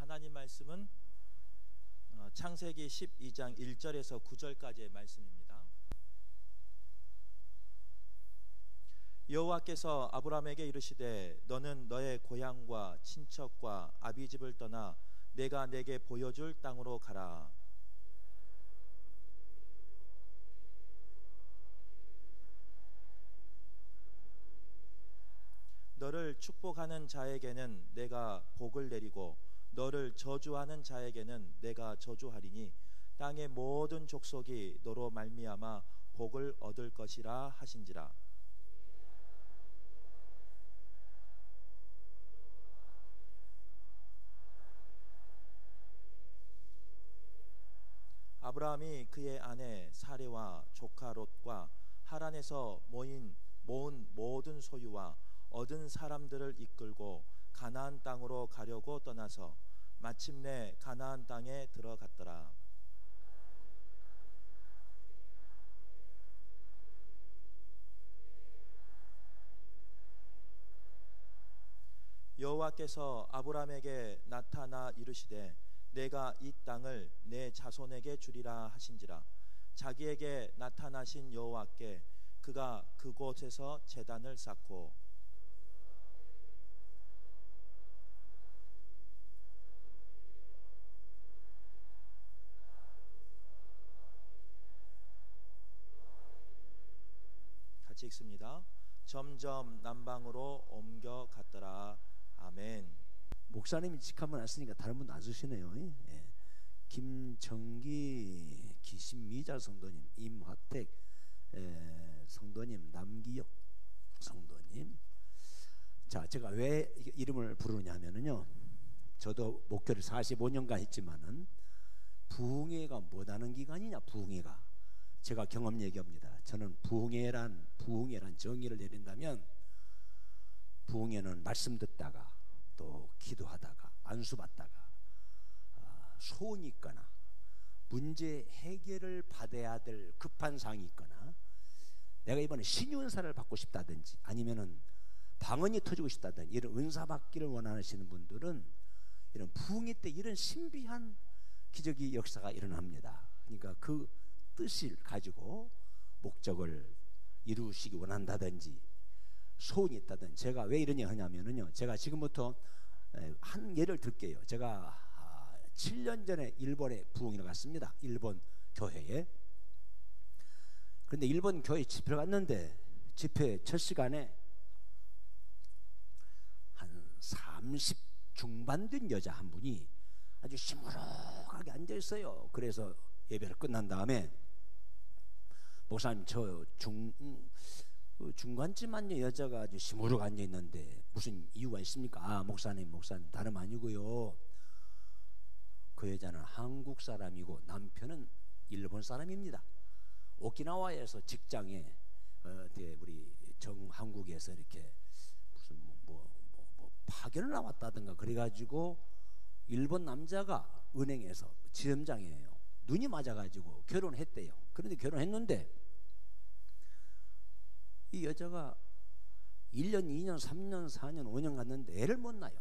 하나님 말씀은 창세기 12장 1절에서 9절까지의 말씀입니다. 여호와께서 아브라함에게 이르시되 너는 너의 고향과 친척과 아비집을 떠나 내가 내게 보여줄 땅으로 가라. 너를 축복하는 자에게는 내가 복을 내리고 너를 저주하는 자에게는 내가 저주하리니 땅의 모든 족속이 너로 말미암아 복을 얻을 것이라 하신지라. 아브라함이 그의 아내 사레와 조카 롯과 하란에서 모은 모든 소유와 얻은 사람들을 이끌고 가나안 땅으로 가려고 떠나서 마침내 가나안 땅에 들어갔더라. 여호와께서 아브라함에게 나타나 이르시되 내가 이 땅을 내 자손에게 주리라 하신지라. 자기에게 나타나신 여호와께 그가 그곳에서 제단을 쌓고 같이 읽습니다. 점점 남방으로 옮겨갔더라. 아멘. 목사님이 직함을 안 쓰니까 다른 분도 안 쓰시네요. 예. 김정기 기신미자 성도님, 임화택 성도님, 남기혁 성도님. 자, 제가 왜 이름을 부르냐면요, 저도 목회를 45년간 했지만은 부흥회가 뭐하는 기간이냐. 부흥회가 제가 경험 얘기합니다. 저는 부흥회란 정의를 내린다면, 부흥회는 말씀 듣다가 또 기도하다가 안수 받다가 소원이 있거나 문제 해결을 받아야 될 급한 사항이 있거나 내가 이번에 신유은사를 받고 싶다든지 아니면은 방언이 터지고 싶다든지 이런 은사 받기를 원하시는 분들은 이런 부흥회 때 이런 신비한 기적의 역사가 일어납니다. 그러니까 그 뜻을 가지고 목적을 이루시기 원한다든지 소원이 있다든지. 제가 왜 이런 얘기 하냐면요, 제가 지금부터 한 예를 들게요. 제가 7년 전에 일본에 부흥회를 갔습니다. 일본 교회에. 그런데 일본 교회 집회를 갔는데 집회 첫 시간에 한 30 중반 된 여자 한 분이 아주 시무룩하게 앉아 있어요. 그래서 예배를 끝난 다음에 목사님, 저 중간쯤 앉은 여자가 아주 시무룩 앉아 있는데 무슨 이유가 있습니까? 아, 목사님 다름 아니고요, 그 여자는 한국 사람이고 남편은 일본 사람입니다. 오키나와에서 직장에 우리 한국에서 이렇게 무슨 뭐 파견을 나왔다든가 그래가지고 일본 남자가 은행에서 지점장이에요. 눈이 맞아가지고 결혼했대요. 그런데 결혼했는데 이 여자가 1년, 2년, 3년, 4년, 5년 갔는데 애를 못 낳아요.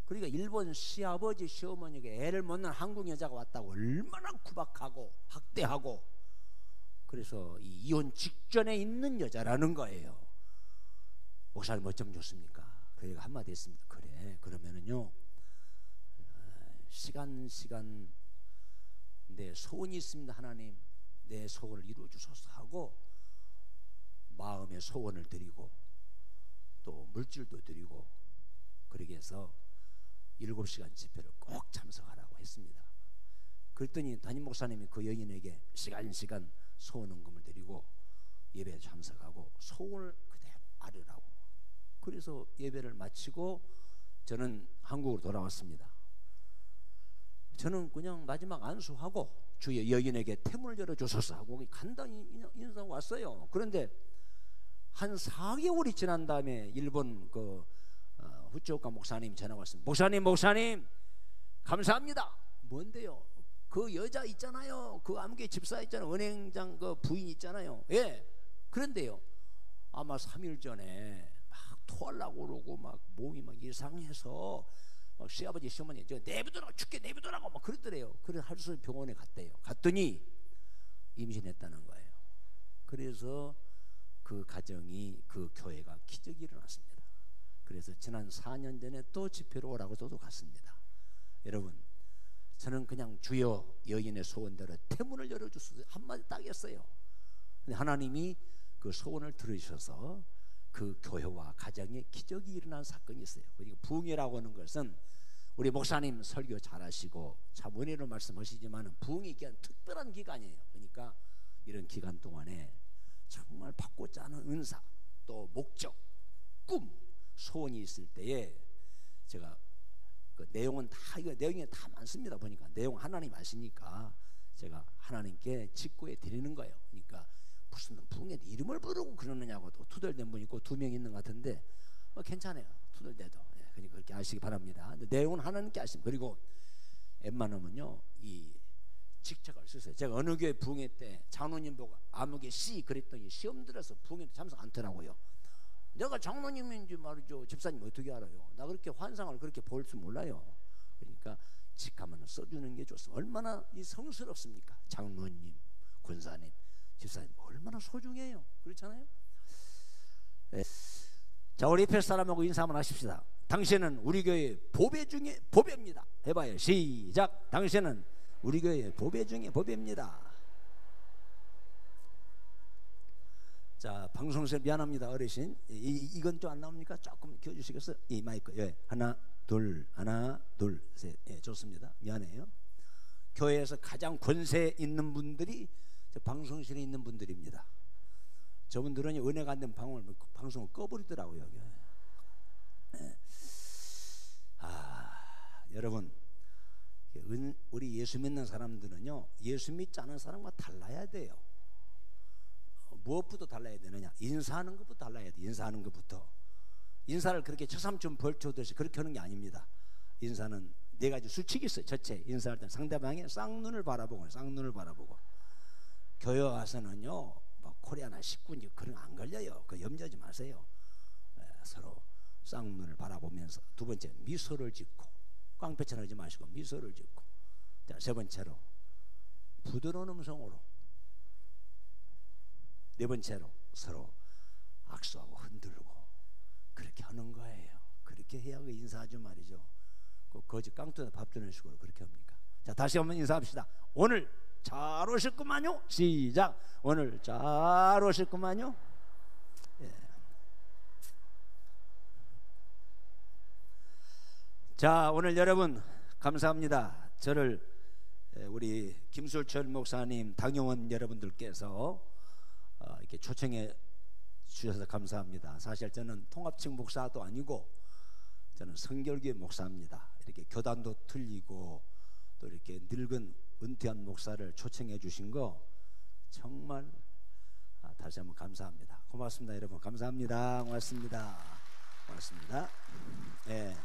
그러니까 일본 시아버지, 시어머니가 애를 못 낳은 한국 여자가 왔다고 얼마나 구박하고 학대하고, 그래서 이 이혼 직전에 있는 여자라는 거예요. 목사님 어쩜 좋습니까? 그 얘기가 한마디 했습니다. 그래, 그러면은요, 시간 내 소원이 있습니다. 하나님, 내 소원을 이루어 주소서 하고 마음의 소원을 드리고 또 물질도 드리고 그러게 해서 7시간 집회를 꼭 참석하라고 했습니다. 그랬더니 담임 목사님이 그 여인에게 시간 소원헌금을 드리고 예배에 참석하고 소원을 그대로 아뢰라고. 그래서 예배를 마치고 저는 한국으로 돌아왔습니다. 저는 그냥 마지막 안수하고 주의 여인에게 태문을 열어주소서 하고 간단히 인사하고 왔어요. 그런데 한 4개월이 지난 다음에 일본 후쿠오카 목사님이 전화가 왔습니다. 목사님 감사합니다. 뭔데요? 그 여자 있잖아요, 그 암교 집사 있잖아요, 은행장 그 부인 있잖아요. 예, 그런데요, 아마 3일 전에 막 토하려고 그러고 막 몸이 막 이상해서 막 시아버지 시어머니 저 내비두라고 죽게 내비두라고 막 그러더래요. 그래서 하루수 병원에 갔대요. 갔더니 임신했다는 거예요. 그래서 그 가정이 그 교회가 기적이 일어났습니다. 그래서 지난 4년 전에 또 집회로 오라고 저도 갔습니다. 여러분 저는 그냥 주여 여인의 소원대로 태문을 열어주소서 한마디 딱 했어요. 근데 하나님이 그 소원을 들으셔서 그 교회와 가정에 기적이 일어난 사건이 있어요. 그러니까 부흥회라고 하는 것은 우리 목사님 설교 잘하시고 참 은혜로 말씀하시지만 부흥이 기간 특별한 기간이에요. 그러니까 이런 기간 동안에 정말 받고자 하는 은사 또 목적 꿈 소원이 있을 때에 제가 그 내용은 다 이거 내용이 다 많습니다. 보니까 내용 하나님 아시니까 제가 하나님께 직구해 드리는 거예요. 그러니까 무슨 부흥회 이름을 부르고 그러느냐고 또 투덜댄 분 있고 2명 있는 것 같은데 괜찮아요. 투덜대도 그러니까 그렇게 하시기 바랍니다. 근데 내용은 하나님께 아십니다. 그리고 웬만하면요 이 직책을 쓰세요. 제가 어느 교회 부흥회 때 장로님 보고 아무개 씨 그랬더니 시험 들어서 부흥회 참석 않더라고요. 내가 장로님인지 말이죠. 집사님 어떻게 알아요? 나 그렇게 환상을 그렇게 볼 줄 몰라요. 그러니까 직하면 써주는 게 좋습니다. 얼마나 이 성스럽습니까? 장로님, 권사님, 집사님 얼마나 소중해요. 그렇잖아요. 네. 자 우리 옆에 사람하고 인사 한번 하십시다. 당신은 우리 교회 보배 중에 보배입니다. 해봐요. 시작. 당신은 우리 교회 보배 중에 보배입니다. 자 방송에서 미안합니다 어르신. 이건 좀 안 나옵니까? 조금 켜주시겠어요? 이 마이크. 예. 하나 둘 셋. 예, 좋습니다. 미안해요. 교회에서 가장 권세 있는 분들이 방송실에 있는 분들입니다. 저분들은 은혜가 안 된 방송을 꺼버리더라고요. 예. 여러분 우리 예수 믿는 사람들은요 예수 믿지 않은 사람과 달라야 돼요. 무엇부터 달라야 되느냐? 인사하는 것부터 달라야 돼. 인사하는 것부터. 인사를 그렇게 처삼촌 벌초듯이 그렇게 하는 게 아닙니다. 인사는 네 가지 수칙이 있어요. 첫째, 인사할 때 상대방의 쌍눈을 바라보고 교회 와서는요 뭐 코리아나 식군지 그런 거 안 걸려요. 그 염려하지 마세요. 서로 쌍눈을 바라보면서 두 번째 미소를 짓고 깡패처럼 하지 마시고 미소를 짓고 자, 세 번째로 부드러운 음성으로 네 번째로 서로 악수하고 흔들고 그렇게 하는 거예요. 그렇게 해야 그 인사하죠 말이죠. 그 거지 깡통에 밥 주는 식으로 그렇게 합니까? 자 다시 한번 인사합시다. 오늘 잘 오셨구만요. 시작. 오늘 잘 오셨구만요. 예. 자 오늘 여러분 감사합니다. 저를 우리 김술철 목사님 당용원 여러분들께서 이렇게 초청해 주셔서 감사합니다. 사실 저는 통합측 목사도 아니고 저는 성결교회 목사입니다. 이렇게 교단도 틀리고 또 이렇게 늙은 은퇴한 목사를 초청해 주신 거 정말 다시 한번 감사합니다. 고맙습니다 여러분. 감사합니다. 고맙습니다. 예.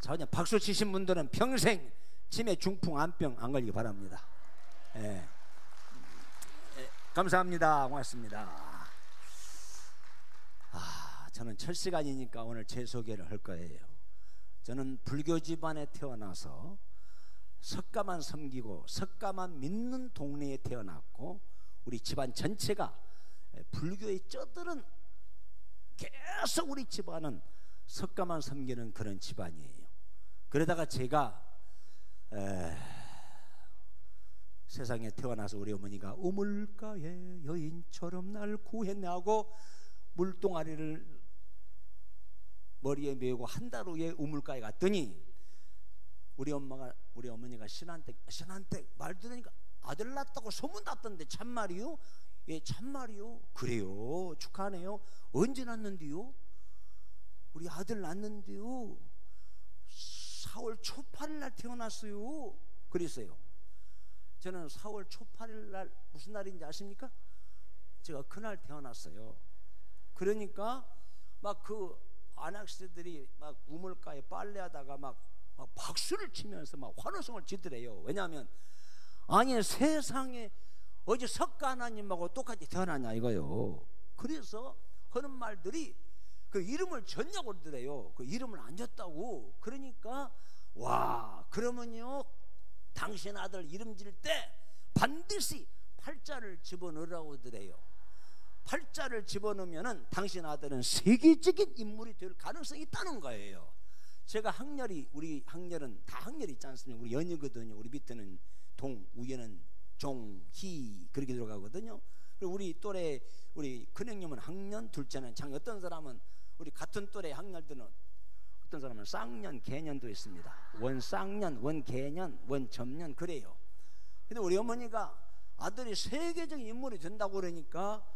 자 그냥 박수 치신 분들은 평생 치매 중풍 암병 안 걸리기 바랍니다. 예. 감사합니다. 고맙습니다. 저는 첫 시간이니까 오늘 제 소개를 할 거예요. 저는 불교 집안에 태어나서 석가만 섬기고 석가만 믿는 동네에 태어났고 우리 집안 전체가 불교에 쩌들은 계속 우리 집안은 석가만 섬기는 그런 집안이에요. 그러다가 제가 세상에 태어나서 우리 어머니가 우물가에 여인처럼 날 구했네 하고 물동아리를 머리에 메고 한 달 후에 우물가에 갔더니 우리 어머니가 신한테 말 들으니까 아들 낳았다고 소문 났던데 참말이요? 예 참말이요. 그래요 축하하네요. 언제 낳는데요? 우리 아들 낳는데요 4월 초 8일 날 태어났어요. 그랬어요. 저는 4월 초 8일 날 무슨 날인지 아십니까? 제가 그날 태어났어요. 그러니까 막 그 안학생들이 막 우물가에 빨래하다가 막 박수를 치면서 막 환호성을 지더래요. 왜냐하면 아니 세상에 어제 석가 하나님하고 똑같이 태어났냐 이거요. 그래서 하는 말들이 그 이름을 줬냐고 그러더래요. 그 이름을 안 줬다고. 그러니까 와, 그러면요 당신 아들 이름 지을 때 반드시 팔자를 집어넣으라고 그러더래요. 팔자를 집어넣으면은 당신 아들은 세계적인 인물이 될 가능성이 있다는 거예요. 제가 학렬이, 우리 학렬은 다 학렬이 있지 않습니까? 우리 연이거든요. 우리 밑에는 동, 위에는 종, 희 그렇게 들어가거든요. 그리고 우리 또래 우리 큰형님은 학년, 둘째는 장. 어떤 사람은 우리 같은 또래 학렬들은 어떤 사람은 쌍년, 개년도 있습니다. 원 쌍년, 원 개년, 원 점년 그래요. 근데 우리 어머니가 아들이 세계적인 인물이 된다고 그러니까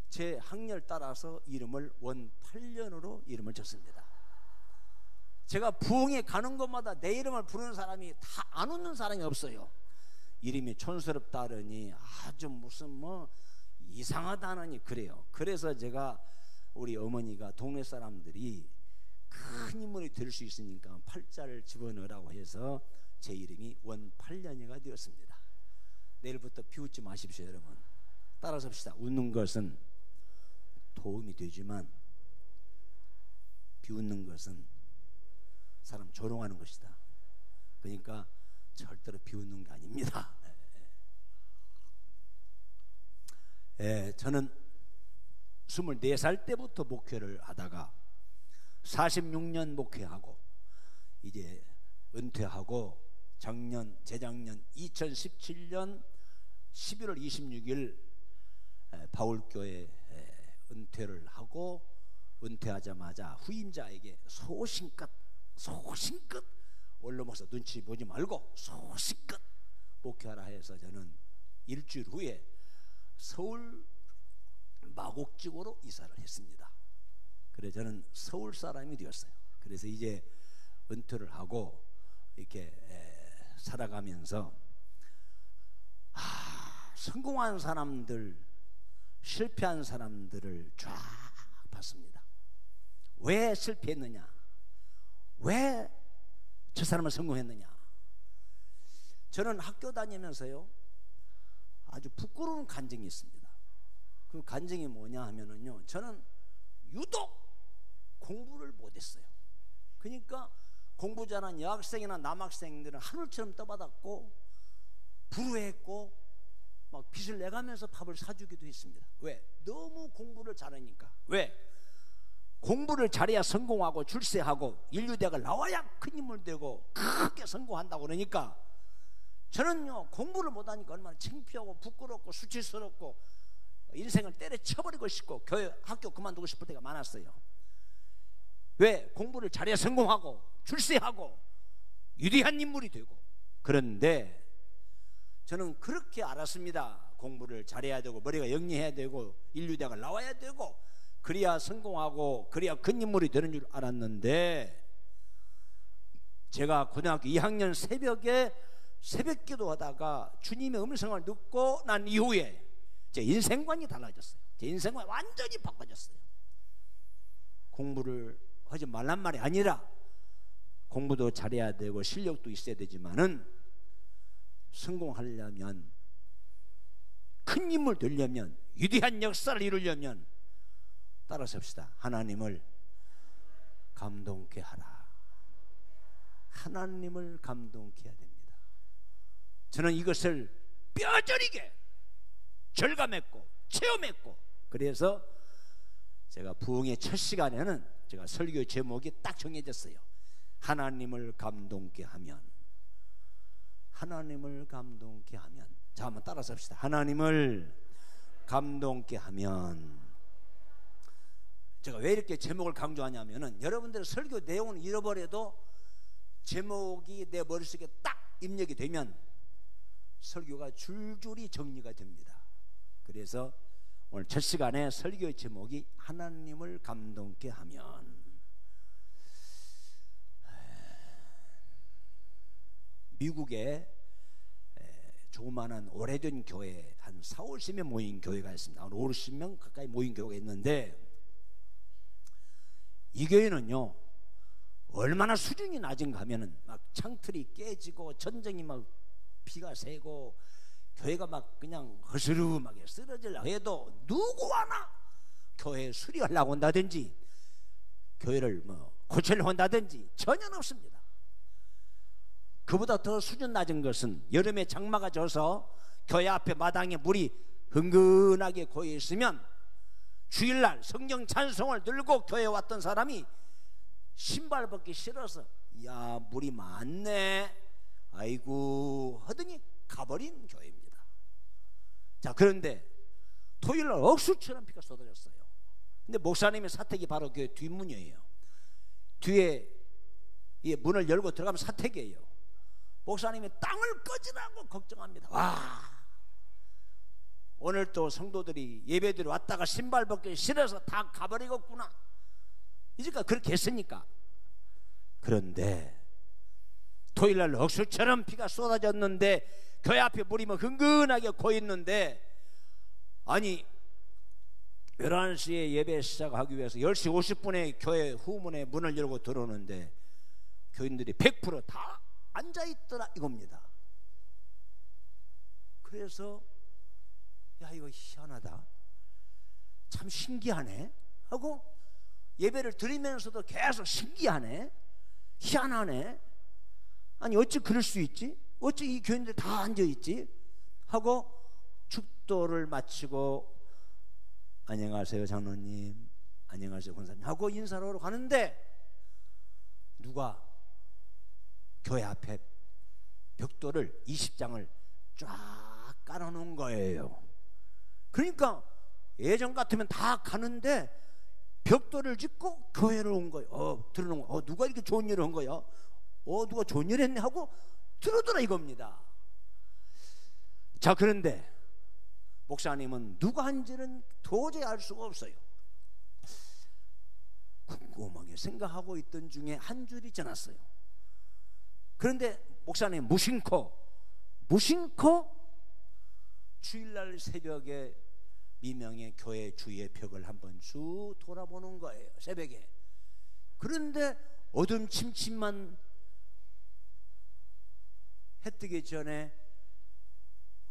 제 학렬 따라서 이름을 원 8년으로 이름을 줬습니다. 제가 부흥에 가는 곳마다 내 이름을 부르는 사람이 다 안 웃는 사람이 없어요. 이름이 촌스럽다느니 아주 무슨 뭐 이상하다느니 그래요. 그래서 제가 우리 어머니가 동네 사람들이 큰 인물이 될 수 있으니까 팔자를 집어넣으라고 해서 제 이름이 원 8년이가 되었습니다. 내일부터 비웃지 마십시오 여러분. 따라서 합시다. 웃는 것은 도움이 되지만 비웃는 것은 사람 조롱하는 것이다. 그러니까 절대로 비웃는 게 아닙니다. 저는 24살 때부터 목회를 하다가 46년 목회하고 이제 은퇴하고 재작년 2017년 11월 26일 바울교회 은퇴를 하고 은퇴하자마자 후임자에게 소신껏 원로목사 눈치 보지 말고 소신껏 목회하라 해서 저는 일주일 후에 서울 마곡지구로 이사를 했습니다. 그래서 저는 서울 사람이 되었어요. 그래서 이제 은퇴를 하고 이렇게 살아가면서 성공한 사람들, 실패한 사람들을 쫙 봤습니다. 왜 실패했느냐? 왜 저 사람은 성공했느냐? 저는 학교 다니면서요 아주 부끄러운 간증이 있습니다. 그 간증이 뭐냐 하면은요, 저는 유독 공부를 못했어요. 그러니까 공부 잘한 여학생이나 남학생들은 하늘처럼 떠받았고 부러워했고 막 빚을 내가면서 밥을 사주기도 했습니다. 왜? 너무 공부를 잘하니까. 왜? 공부를 잘해야 성공하고 출세하고 인류대학을 나와야 큰 인물 되고 크게 성공한다고 그러니까 저는요 공부를 못하니까 얼마나 창피하고 부끄럽고 수치스럽고 인생을 때려쳐버리고 싶고 교회 학교 그만두고 싶을 때가 많았어요. 왜? 공부를 잘해야 성공하고 출세하고 위대한 인물이 되고. 그런데 저는 그렇게 알았습니다. 공부를 잘해야 되고 머리가 영리해야 되고 인류대학을 나와야 되고 그래야 성공하고 그래야 큰 인물이 되는 줄 알았는데, 제가 고등학교 2학년 새벽에 새벽기도 하다가 주님의 음성을 듣고 난 이후에 제 인생관이 달라졌어요. 제 인생관이 완전히 바꿔졌어요. 공부를 하지 말란 말이 아니라 공부도 잘해야 되고 실력도 있어야 되지만은 성공하려면, 큰 인물 되려면, 위대한 역사를 이루려면 따라서 합시다. 하나님을 감동케 하라. 하나님을 감동케 해야 됩니다. 저는 이것을 뼈저리게 절감했고 체험했고, 그래서 제가 부흥의 첫 시간에는 제가 설교 제목이 딱 정해졌어요. 하나님을 감동케 하면. 하나님을 감동케 하면. 자, 한번 따라서 합시다. 하나님을 감동케 하면. 제가 왜 이렇게 제목을 강조하냐면은, 여러분들 설교 내용은 잃어버려도 제목이 내 머릿속에 딱 입력이 되면 설교가 줄줄이 정리가 됩니다. 그래서 오늘 첫 시간에 설교의 제목이 하나님을 감동케 하면. 미국에 조그마한 오래된 교회 한 40~50명 모인 교회가 있습니다. 한 50명 가까이 모인 교회가 있는데, 이 교회는요 얼마나 수준이 낮은가 하면은 막 창틀이 깨지고 전쟁이 막 피가 새고 교회가 막 그냥 허스름하게 쓰러지려고 해도 누구 하나 교회 수리하려고 한다든지 교회를 뭐 고치려고 한다든지 전혀 없습니다. 그보다 더 수준 낮은 것은 여름에 장마가 져서 교회 앞에 마당에 물이 흥건하게 고여 있으면 주일날 성경 찬송을 들고 교회에 왔던 사람이 신발 벗기 싫어서 야 물이 많네 아이고 하더니 가버린 교회입니다. 자, 그런데 토요일날 억수처럼 비가 쏟아졌어요. 근데 목사님의 사택이 바로 교회 뒷문이에요. 뒤에 이 문을 열고 들어가면 사택이에요. 목사님이 땅을 꺼지라고 걱정합니다. 와, 오늘 또 성도들이 예배드리러 왔다가 신발 벗기 싫어서 다 가버리겠구나. 이제까지 그렇게 했으니까. 그런데 토요일날 억수처럼 비가 쏟아졌는데 교회 앞에 물이 뭐 흥건하게 고였는데, 아니 11시에 예배 시작하기 위해서 10시 50분에 교회 후문에 문을 열고 들어오는데 교인들이 100% 다 앉아있더라 이겁니다. 그래서 야 이거 희한하다, 참 신기하네 하고 예배를 드리면서도 계속 신기하네, 희한하네, 아니 어찌 그럴 수 있지, 어찌 이 교인들 다 앉아있지 하고 축도를 마치고 안녕하세요 장로님, 안녕하세요 권사님 하고 인사를 하러 가는데 누가 교회 앞에 벽돌을 20장을 쫙 깔아놓은 거예요. 그러니까 예전 같으면 다 가는데 벽돌을 짚고 교회를 온 거예요. 들어놓은 거. 누가 이렇게 좋은 일을 한 거야? 누가 좋은 일 했네 하고 들어오더라 이겁니다. 자, 그런데 목사님은 누가 한지는 도저히 알 수가 없어요. 꼼꼼하게 생각하고 있던 중에 한 줄이 지났어요. 그런데 목사님 무심코 주일날 새벽에 미명의 교회 주위의 벽을 한번 쭉 돌아보는 거예요, 새벽에. 그런데 어둠 침침한 해 뜨기 전에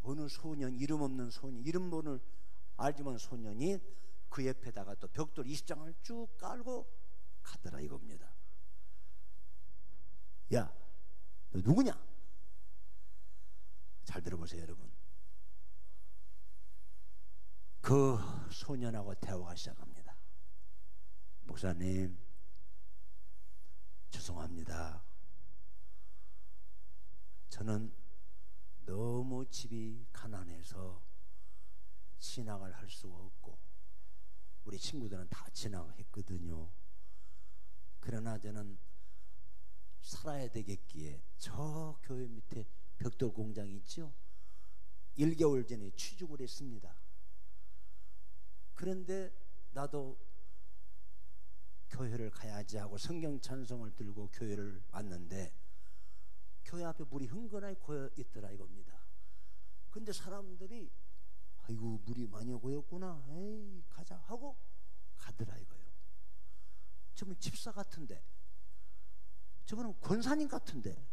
어느 소년, 이름 없는 소년, 이름 모를 알지만 소년이 그 옆에다가 또 벽돌 20장을 쭉 깔고 가더라 이겁니다. 야, 너 누구냐? 잘 들어보세요 여러분. 그 소년하고 대화가 시작합니다. 목사님 죄송합니다. 저는 너무 집이 가난해서 진학을 할 수가 없고 우리 친구들은 다 진학했거든요. 그러나 저는 살아야 되겠기에 저 교회 밑에 벽돌 공장이 있죠. 1개월 전에 취직을 했습니다. 그런데 나도 교회를 가야지 하고 성경 찬송을 들고 교회를 왔는데 교회 앞에 물이 흥건하게 고여 있더라 이겁니다. 근데 사람들이 아이고 물이 많이 고였구나, 에이 가자 하고 가더라 이거예요. 저분 집사 같은데, 저분은 권사님 같은데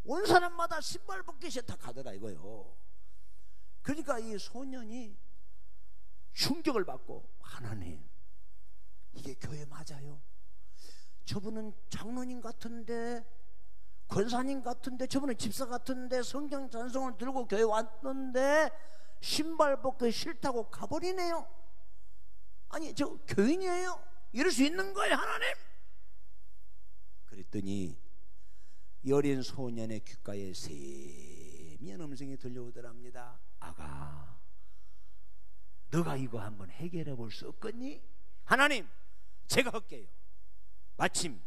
온 사람마다 신발 벗기 싫다 가더라 이거예요. 그러니까 이 소년이 충격을 받고, 하나님 이게 교회 맞아요? 저분은 장로님 같은데, 권사님 같은데, 저분은 집사 같은데 성경 찬송을 들고 교회 왔는데 신발 벗기 싫다고 가버리네요. 아니 저 교인이에요? 이럴 수 있는 거예요 하나님? 그랬더니 이 어린 소년의 귓가에 세미한 음성이 들려오더랍니다. 아가, 너가 이거 한번 해결해 볼 수 없겠니? 하나님 제가 할게요. 마침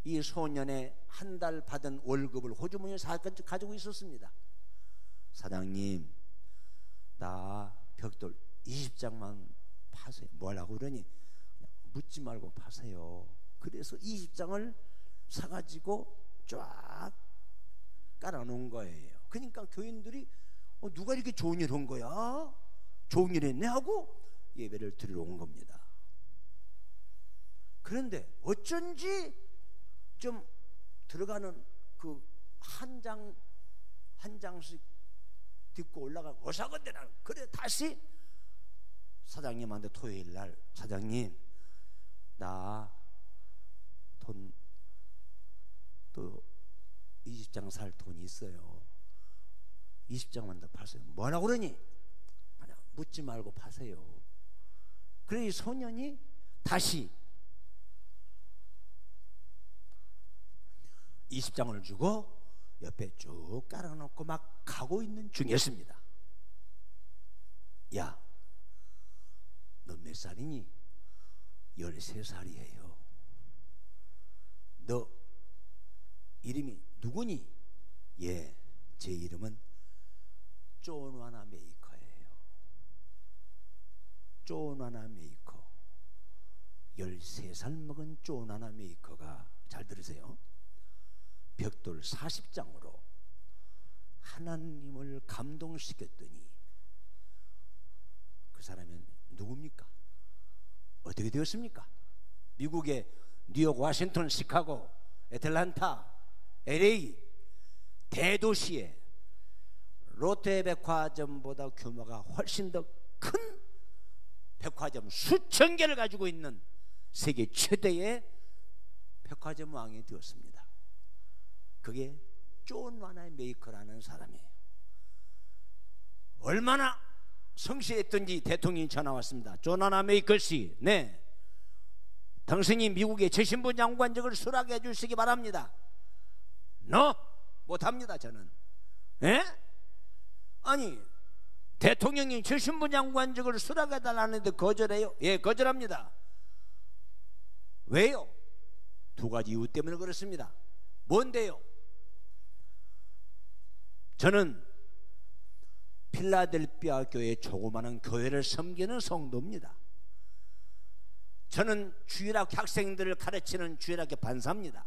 이 소년의 한 달 받은 월급을 호주머니에 가지고 있었습니다. 사장님 나 벽돌 20장만 파세요. 뭐라고 그러니 묻지 말고 파세요. 그래서 20장을 사가지고 쫙 깔아놓은 거예요. 그러니까 교인들이 누가 이렇게 좋은 일 한 거야? 좋은 일 했네 하고 예배를 드리러 온 겁니다. 그런데 어쩐지 좀 들어가는 그 한 장씩 듣고 올라가고 어사건대나 그래 다시 사장님한테 토요일 날 사장님 나 돈 또 20장 살 돈이 있어요. 20장만 더 파세요. 뭐라고 그러니? 그냥 묻지 말고 파세요. 그래 이 소년이 다시 20장을 주고 옆에 쭉 깔아놓고 막 가고 있는 중이었습니다. 야, 너 몇 살이니? 13살이에요. 너 이름이 누구니? 예, 제 이름은 존와나 메이커예요. 존와나 메이커. 13살 먹은 존와나 메이커가, 잘 들으세요, 벽돌 40장으로 하나님을 감동시켰더니 그 사람은 누굽니까? 어떻게 되었습니까? 미국의 뉴욕, 워싱턴, 시카고, 애틀란타, LA 대도시에 롯데백화점보다 규모가 훨씬 더 큰 백화점 수천 개를 가지고 있는 세계 최대의 백화점 왕이 되었습니다. 그게 존 와나 메이커라는 사람이에요. 얼마나 성실했던지 대통령이 전화 왔습니다. 존 와나 메이커 씨, 네, 당신이 미국의 최신부 장관직을 수락해 주시기 바랍니다. No, 못합니다. 저는. 예? 아니, 대통령이 최신부 장관직을 수락해 달라는데 거절해요? 예, 거절합니다. 왜요? 두 가지 이유 때문에 그렇습니다. 뭔데요? 저는 필라델피아 교회 조그마한 교회를 섬기는 성도입니다. 저는 주일학교 학생들을 가르치는 주일학교 반사입니다.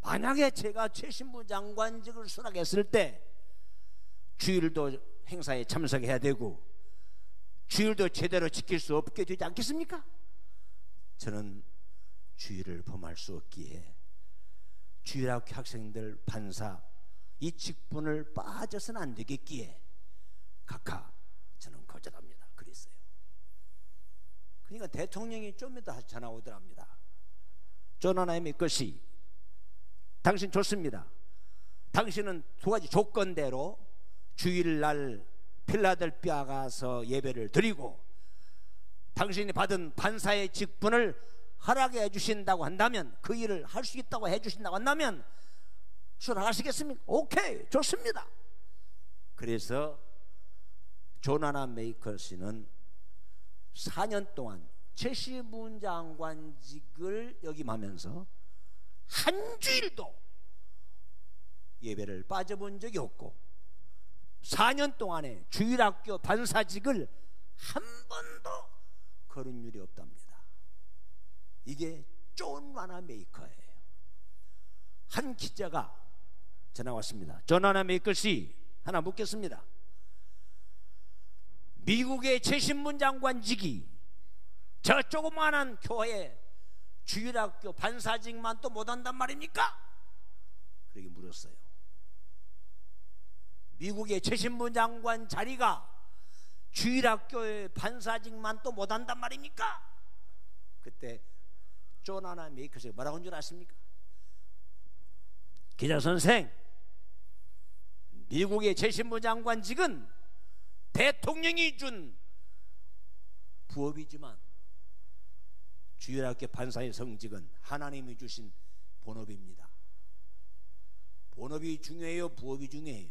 만약에 제가 최신부 장관직을 수락했을 때 주일도 행사에 참석해야 되고 주일도 제대로 지킬 수 없게 되지 않겠습니까? 저는 주일을 범할 수 없기에 주일학교 학생들 반사 이 직분을 빠져서는 안 되겠기에 각하 저는 거절합니다. 그랬어요. 그러니까 대통령이 좀 이따 전화 오더랍니다. 존 와나 메이커 씨, 당신 좋습니다. 당신은 두 가지 조건대로 주일날 필라델피아 가서 예배를 드리고 당신이 받은 반사의 직분을 허락해 주신다고 한다면, 그 일을 할 수 있다고 해 주신다고 한다면 수락하시겠습니까? 오케이, 좋습니다. 그래서 존 와나 메이커 씨는 4년 동안 최신부 장관직을 역임하면서 한 주일도 예배를 빠져본 적이 없고 4년 동안에 주일학교 반사직을 한 번도 거른 일이 없답니다. 이게 존 와나 메이커예요. 한 기자가 전화 왔습니다. 존 와나 메이커 씨, 하나 묻겠습니다. 미국의 최신부 장관직이 저 조그마한 교회 주일학교 반사직만 또 못한단 말입니까? 그렇게 물었어요. 미국의 최신부 장관 자리가 주일학교의 반사직만 또 못한단 말입니까? 그때 존 와나 메이커가 뭐라고 한 줄 아십니까? 기자 선생, 미국의 최신부 장관직은 대통령이 준 부업이지만 주일학교 반사의 성직은 하나님이 주신 본업입니다. 본업이 중요해요? 부업이 중요해요?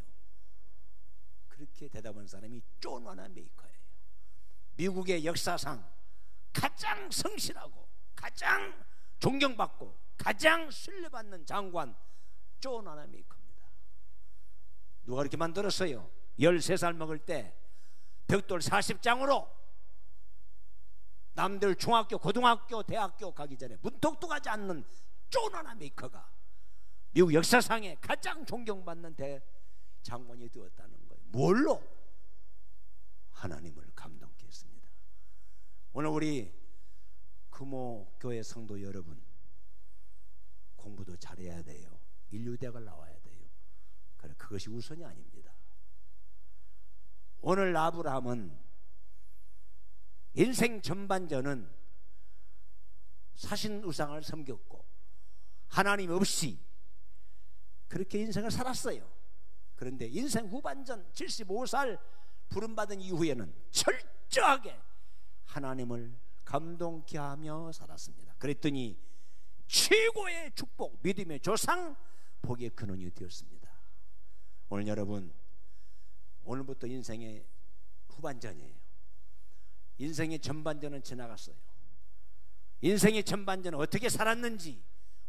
그렇게 대답한 사람이 존 와나 메이커예요. 미국의 역사상 가장 성실하고 가장 존경받고 가장 신뢰받는 장관 존 와나 메이커입니다. 누가 그렇게 만들었어요? 13살 먹을 때 벽돌 40장으로 남들 중학교, 고등학교, 대학교 가기 전에 문턱도 가지 않는 존 와나 메이커가 미국 역사상에 가장 존경받는 대장관이 되었다는 거예요. 뭘로? 하나님을 감동케 했습니다. 오늘 우리 금호교회 성도 여러분, 공부도 잘해야 돼요. 인류대학을 나와야 돼요. 그래, 그것이 우선이 아닙니다. 오늘 아브라함은 인생 전반전은 사신 우상을 섬겼고 하나님 없이 그렇게 인생을 살았어요. 그런데 인생 후반전 75살 부름받은 이후에는 철저하게 하나님을 감동케 하며 살았습니다. 그랬더니 최고의 축복, 믿음의 조상, 복의 근원이 되었습니다. 오늘 여러분, 오늘부터 인생의 후반전이에요. 인생의 전반전은 지나갔어요. 인생의 전반전은 어떻게 살았는지,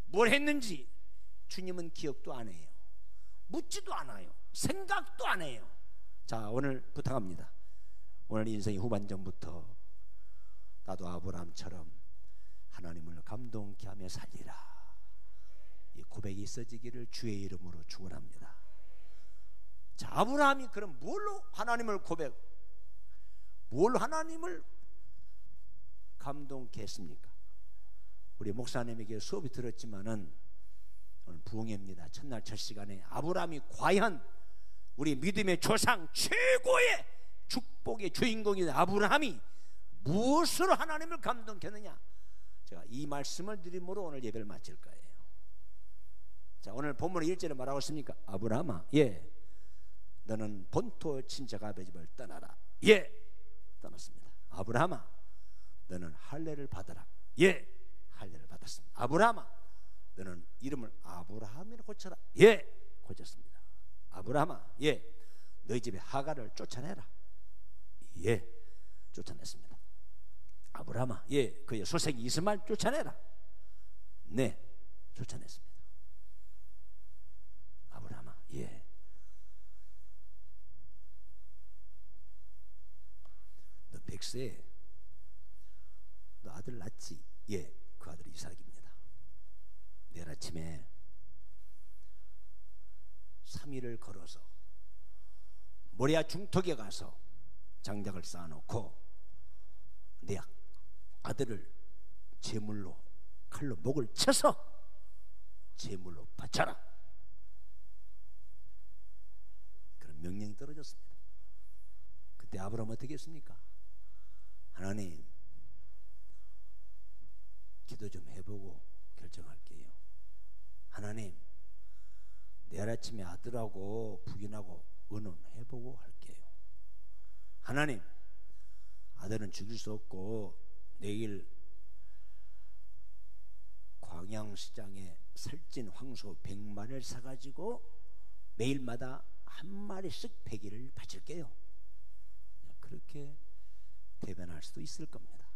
뭘 했는지 주님은 기억도 안 해요. 묻지도 않아요. 생각도 안 해요. 자, 오늘 부탁합니다. 오늘 인생의 후반전부터 나도 아브라함처럼 하나님을 감동케 하며 살리라. 이 고백이 있어지기를 주의 이름으로 축원합니다. 자, 아브라함이 그럼 뭘로 하나님을 뭘 하나님을 감동케 했습니까? 우리 목사님에게 수업이 들었지만은 오늘 부흥회입니다. 첫날 첫 시간에 아브라함이 과연 우리 믿음의 조상 최고의 축복의 주인공인 아브라함이 무엇으로 하나님을 감동케 했느냐? 제가 이 말씀을 드림으로 오늘 예배를 마칠 거예요. 자, 오늘 본문의 1절에 뭐라고 했습니까? 아브라함아, 예, 너는 본토 친척 아버지 집을 떠나라. 예, 떠났습니다. 아브라함아, 너는 할례를 받아라. 예, 할례를 받았습니다. 아브라함아, 너는 이름을 아브라함이라 고쳐라. 예, 고쳤습니다. 아브라함아, 예, 너희 집에 하갈을 쫓아내라. 예, 쫓아냈습니다. 아브라함아, 예, 그의 소생이 이스마엘 쫓아내라. 네, 쫓아냈습니다. 아브라함아, 예, 너 100세에 너 아들 낳지? 예, 그 아들이 이삭입니다. 내일 아침에 3일을 걸어서 모리아 중턱에 가서 장작을 쌓아놓고 내 아들을 제물로 칼로 목을 쳐서 제물로 바쳐라. 그런 명령이 떨어졌습니다. 그때 아브라함은 어떻게 했습니까? 하나님, 기도 좀 해보고 결정할게요. 하나님, 내일 아침에 아들하고 부인하고 의논해보고 할게요. 하나님, 아들은 죽일 수 없고 내일 광양시장에 살찐 황소 100마리를 사가지고 매일마다 한 마리씩 100일을 바칠게요. 그렇게 대변할 수도 있을 겁니다.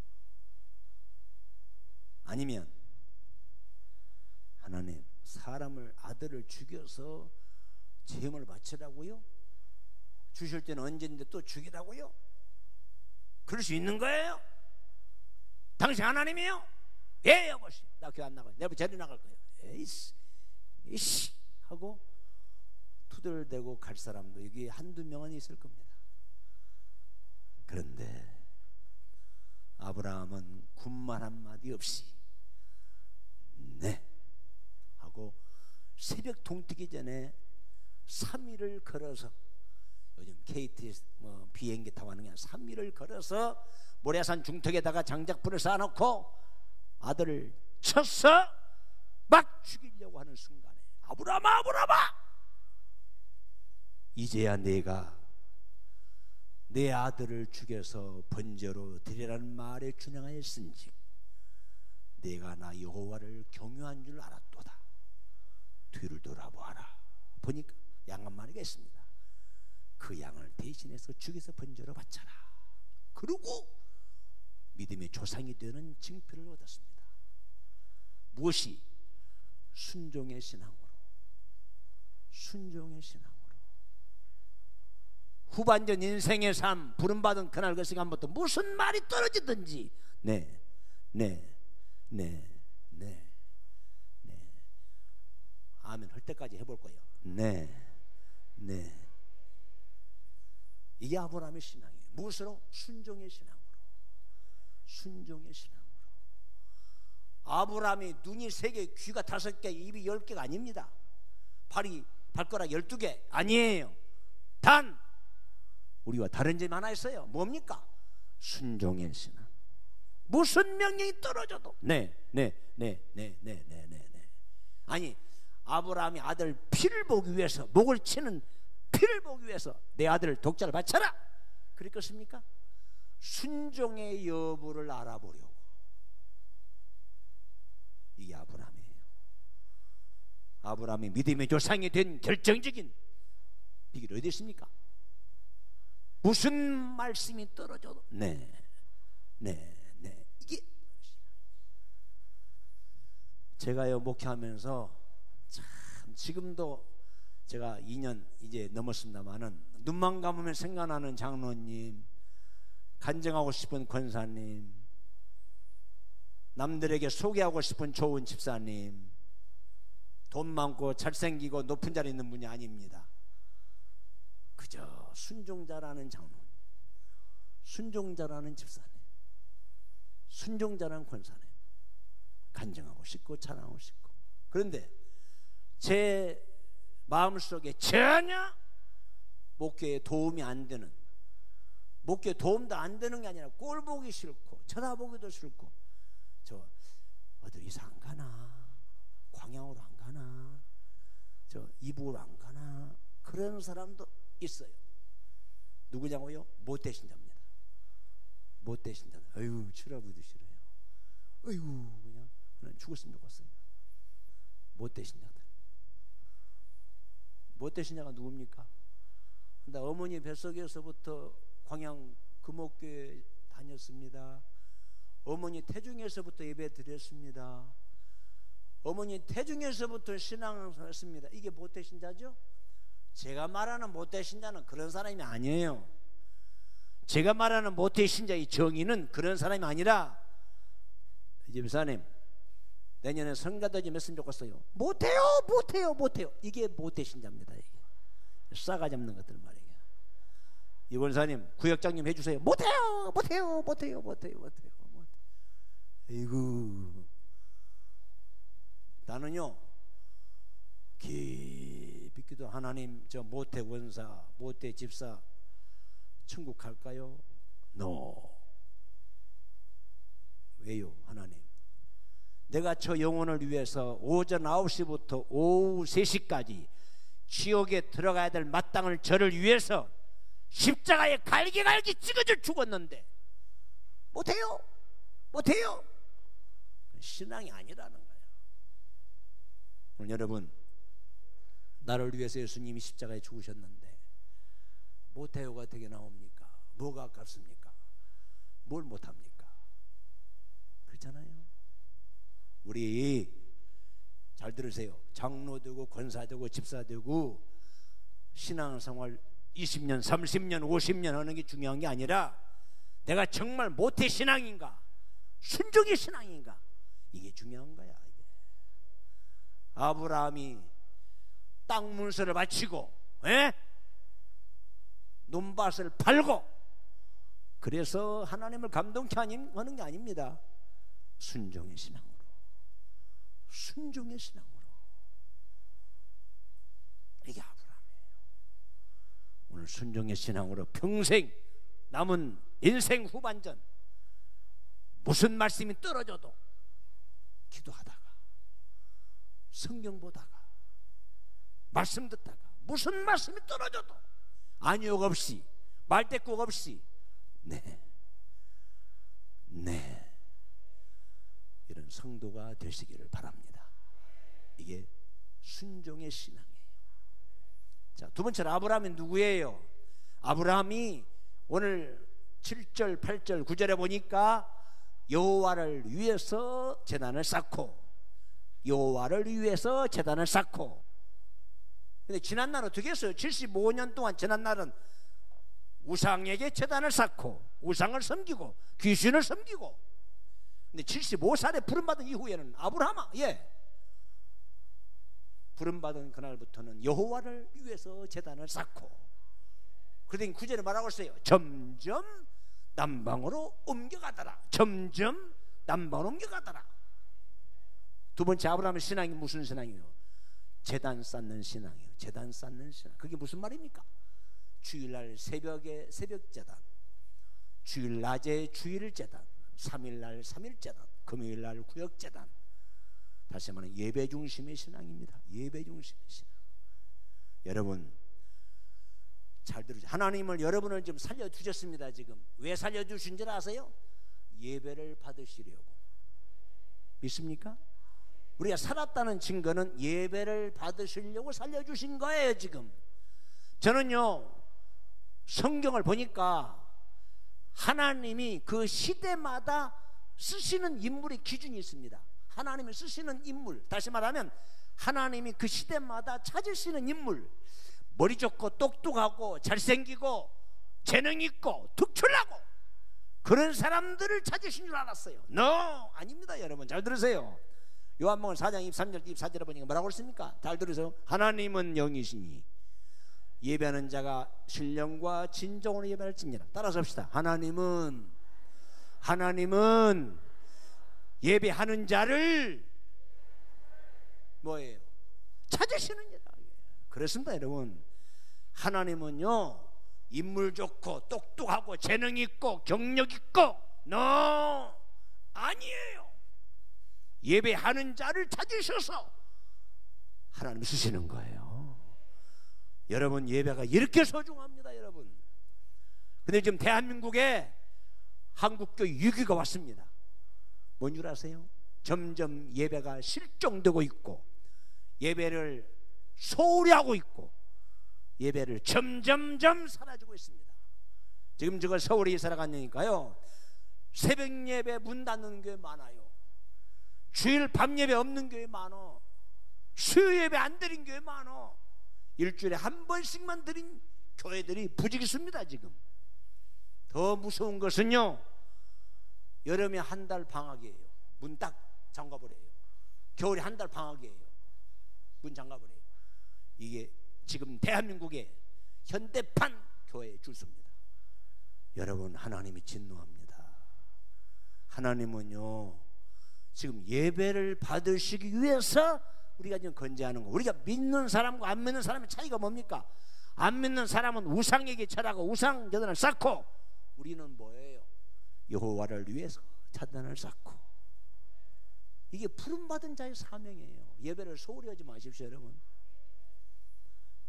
아니면 하나님, 사람을 아들을 죽여서 제물을 바치라고요? 주실 때는 언제인데 또 죽이라고요? 그럴 수 있는 거예요? 당신 하나님이에요? 예, 여보시, 나 교회 안 나가요. 내일 제리 나갈 거예요. 에이씨 하고 투덜대고 갈 사람도 여기 한두 명은 있을 겁니다. 그런데 아브라함은 군말 한마디 없이 네 하고 새벽 동트기 전에 3일을 걸어서, 요즘 KT 비행기 타고 하는 게 아니라 3일을 걸어서 모래산 중턱에다가 장작불을 쌓아놓고 아들을 쳐서 막 죽이려고 하는 순간에 아브라함아, 아브라함아, 이제야 내가 내 아들을 죽여서 번제로 드리라는 말에 준행하였은즉 내가 나 여호와를 경유한 줄 알았도다. 뒤를 돌아보아라. 보니까 양 한 마리가 있습니다. 그 양을 대신해서 죽여서 번제로 바쳐라. 그리고 믿음의 조상이 되는 징표를 얻었습니다. 무엇이? 순종의 신앙으로. 순종의 신앙으로. 후반전 인생의 삶, 부름받은 그날 그 시간부터 무슨 말이 떨어지든지 네 아멘 할 때까지 해볼 거예요. 네. 이게 아브라함의 신앙이에요. 무엇으로? 순종의 신앙으로. 순종의 신앙으로. 아브라함이 눈이 3개, 귀가 5개, 입이 10개가 아닙니다. 발가락 12개 아니에요. 단 우리와 다른 점이 하나 있어요. 뭡니까? 순종의 신앙. 무슨 명령이 떨어져도 아니 아브라함이 아들 피를 보기 위해서 목을 치는 피를 보기 위해서 내 아들 독자를 바쳐라 그랬겠습니까? 순종의 여부를 알아보려고. 이게 아브라함이에요. 아브라함이 믿음의 조상이 된 결정적인 비결이 어디 있습니까? 무슨 말씀이 떨어져도 이게 제가요 목회하면서 참 지금도 제가 2년 이제 넘었습니다마는 눈만 감으면 생각나는 장로님, 간증하고 싶은 권사님, 남들에게 소개하고 싶은 좋은 집사님, 돈 많고 잘생기고 높은 자리에 있는 분이 아닙니다. 그저 순종자라는 장로님, 순종자라는 집사님, 순종자라는 권사님, 간증하고 싶고 자랑하고 싶고. 그런데 제 마음속에 전혀 목회에 도움이 안 되는, 목회에 도움도 안 되는 게 아니라 꼴 보기 싫고 쳐다보기도 싫고, 저 어디 이사 안 가나, 광양으로 안 가나, 저 이북으로 안 가나, 그런 사람도 있어요. 누구냐고요? 못되신자입니다. 못되신자. 아유 쳐다보기도 싫어요. 아이고 그냥 죽었으면 좋겠어요. 못되신자들. 못되신자가 누굽니까? 나 어머니 뱃속에서부터 광양 금옥교회 다녔습니다. 어머니 태중에서부터 예배 드렸습니다. 어머니 태중에서부터 신앙을 했습니다. 이게 못되신자죠? 제가 말하는 못되신자는 그런 사람이 아니에요. 제가 말하는 못되신자의 정의는 그런 사람이 아니라, 이제 집사님 내년에 성가대 좀 했으면 좋겠어요. 못해요. 이게 못되신자입니다. 이게 싸가지 없는 것들 말이에요. 이 권사님 구역장 좀 해주세요. 못해요. 아이고, 나는요 깊이 기도, 하나님 저 모태 권사, 모태 집사 천국 갈까요? 왜요? 하나님, 내가 저 영혼을 위해서 오전 9시부터 오후 3시까지 지옥에 들어가야 될 마땅을 저를 위해서 십자가에 갈기갈기 찍어져 죽었는데 못해요. 신앙이 아니라는 거예요. 오늘 여러분, 나를 위해서 예수님이 십자가에 죽으셨는데 못해요가 어떻게 나옵니까? 뭐가 아깝습니까? 뭘 못합니까? 그렇잖아요. 우리 잘 들으세요. 장로 되고 권사 되고 집사 되고 신앙생활 20년 30년 50년 하는 게 중요한 게 아니라, 내가 정말 모태 신앙인가 순종의 신앙인가, 이게 중요한 거야. 이게. 아브라함이 땅 문서를 바치고 논밭을 팔고, 그래서 하나님을 감동케 하는 게 아닙니다. 순종의 신앙으로. 이게 아브라함이에요. 오늘 순종의 신앙으로 평생 남은 인생 후반전 무슨 말씀이 떨어져도 기도하다가, 성경 보다가, 말씀 듣다가, 무슨 말씀이 떨어져도 아니요 없이, 말대꾸가 없이 이런 성도가 되시기를 바랍니다. 이게 순종의 신앙이에요. 자, 두 번째로 아브라함이 누구예요? 아브라함이 오늘 7절, 8절, 9절에 보니까 여호와를 위해서 제단을 쌓고, 근데 지난날은 어떻게 했어요? 75년 동안 지난날은 우상에게 제단을 쌓고 우상을 섬기고 귀신을 섬기고. 근데 75살에 부름받은 이후에는 아브라함아, 부름받은 그날부터는 여호와를 위해서 제단을 쌓고, 그러더니 9절에 말하고 있어요. 점점 남방으로 옮겨가더라. 두 번째 아브라함의 신앙이 무슨 신앙이에요? 제단 쌓는 신앙이에요. 그게 무슨 말입니까? 주일날 새벽에 새벽 제단, 주일 낮에 주일 제단, 3일날 3일제단, 금요일날 구역제단. 다시 말하면 예배 중심의 신앙입니다. 예배 중심의 신앙. 여러분 잘 들으세요. 하나님을 여러분을 지금 살려주셨습니다. 지금 왜 살려주신 줄 아세요? 예배를 받으시려고. 믿습니까? 우리가 살았다는 증거는 예배를 받으시려고 살려주신 거예요. 지금 저는요 성경을 보니까 하나님이 그 시대마다 쓰시는 인물의 기준이 있습니다. 하나님이 쓰시는 인물, 다시 말하면 하나님이 그 시대마다 찾으시는 인물, 머리 좋고 똑똑하고 잘생기고 재능 있고 특출나고 그런 사람들을 찾으신 줄 알았어요. 아닙니다. 여러분 잘 들으세요. 요한복음 4장 23절 24절에 보니까 뭐라고 했습니까? 잘 들으세요. 하나님은 영이시니 예배하는 자가 신령과 진정으로 예배할지니라. 따라서 합시다. 하나님은 예배하는 자를 뭐예요? 찾으시느니라. 그렇습니다. 여러분 하나님은요 인물 좋고 똑똑하고 재능 있고 경력 있고 아니에요. 예배하는 자를 찾으셔서 하나님 쓰시는 거예요. 여러분 예배가 이렇게 소중합니다. 여러분 근데 지금 대한민국에 한국교회 위기가 왔습니다. 뭔 줄 아세요? 점점 예배가 실종되고 있고 예배를 소홀히 하고 있고 예배를 점점점 사라지고 있습니다. 지금 제가 서울에 이사를 갔으니까요 새벽 예배 문 닫는 교회 많아요. 주일 밤 예배 없는 교회 많어. 수요 예배 안 드린 교회 많어. 일주일에 한 번씩만 드린 교회들이 부지기수입니다. 지금 더 무서운 것은요 여름에 한 달 방학이에요. 문 딱 잠가버려요. 겨울에 한 달 방학이에요. 문 잠가버려요. 이게 지금 대한민국의 현대판 교회의 주소입니다. 여러분 하나님이 진노합니다. 하나님은요 지금 예배를 받으시기 위해서 우리가 지금 건재하는 거. 우리가 믿는 사람과 안 믿는 사람의 차이가 뭡니까? 안 믿는 사람은 우상에게 절하고 우상 제단을 쌓고 우리는 뭐예요? 여호와를 위해서 제단을 쌓고. 이게 부름받은 자의 사명이에요. 예배를 소홀히 하지 마십시오. 여러분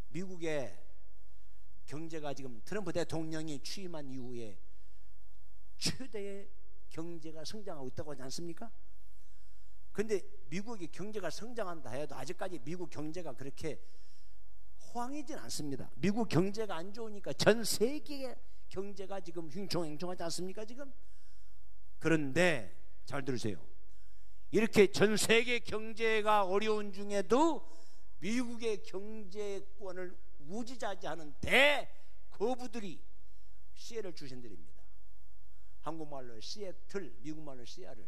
미국의 경제가 지금 트럼프 대통령이 취임한 이후에 최대의 경제가 성장하고 있다고 하지 않습니까? 근데 미국의 경제가 성장한다 해도 아직까지 미국 경제가 그렇게 호황이진 않습니다. 미국 경제가 안 좋으니까 전 세계의 경제가 지금 흉총행총하지 않습니까 지금? 그런데 잘 들으세요. 이렇게 전 세계 경제가 어려운 중에도 미국의 경제권을 우지자지하는 대거부들이 시애를 주신들입니다. 한국말로 시애틀, 미국말로 시애를.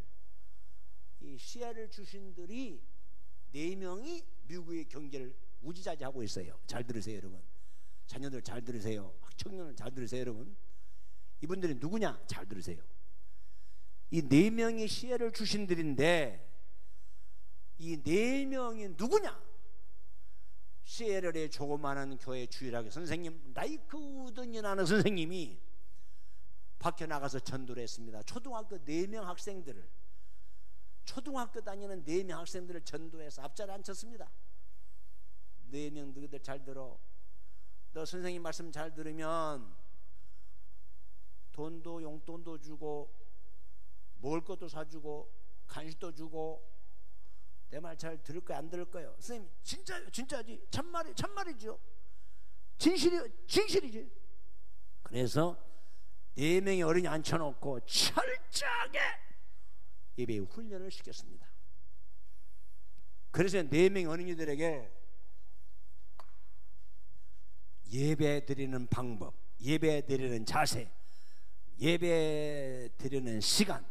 이 시애를 주신들이 4명이 미국의 경제를 우지자지하고 있어요. 잘 들으세요 여러분. 자녀들 잘 들으세요. 청년들 잘 들으세요 여러분. 이분들이 누구냐? 잘 들으세요. 이 4명이 시애를 주신들인데 이 4명이 누구냐? 시애럴의 조그마한 교회 주일학교 선생님 라이크 우든이라는 선생님이 밖에 나가서 전도를 했습니다. 초등학교 4명 학생들을, 초등학교 다니는 4명 학생들을 전도해서 앞자리에 앉혔습니다. 4명 너희들 잘 들어. 너 선생님 말씀 잘 들으면 돈도 용돈도 주고 먹을 것도 사주고 간식도 주고. 내 말 잘 들을 거야 안 들을 거예요? 선생님 진짜지? 참말이죠. 진실이지. 그래서 4명의 어린이 앉혀놓고 철저하게 예배 훈련을 시켰습니다. 그래서 4명의 어린이들에게 예배 드리는 방법, 예배 드리는 자세, 예배 드리는 시간,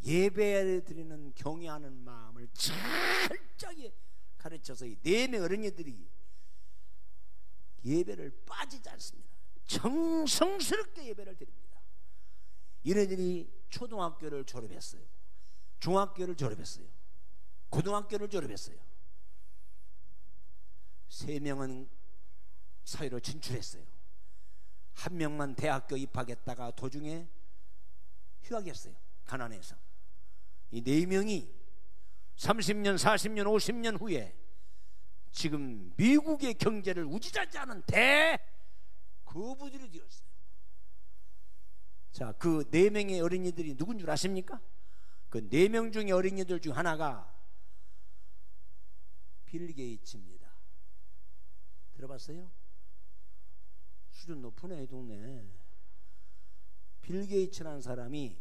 예배 드리는 경외하는 마음을 철저하게 가르쳐서 이 4명 어린이들이 예배를 빠지지 않습니다. 정성스럽게 예배를 드립니다. 이네들이 초등학교를 졸업했어요. 중학교를 졸업했어요. 고등학교를 졸업했어요. 3명은 사회로 진출했어요. 1명만 대학교 입학했다가 도중에 휴학했어요. 가난해서. 이 4명이 30년, 40년, 50년 후에 지금 미국의 경제를 우지차지하는 대거부들이 되었어요. 자, 그 4명의 어린이들이 누군 줄 아십니까? 그 4명 중의 어린이들 중 하나가 빌 게이츠입니다. 들어봤어요? 수준 높으네 이 동네. 빌 게이츠라는 사람이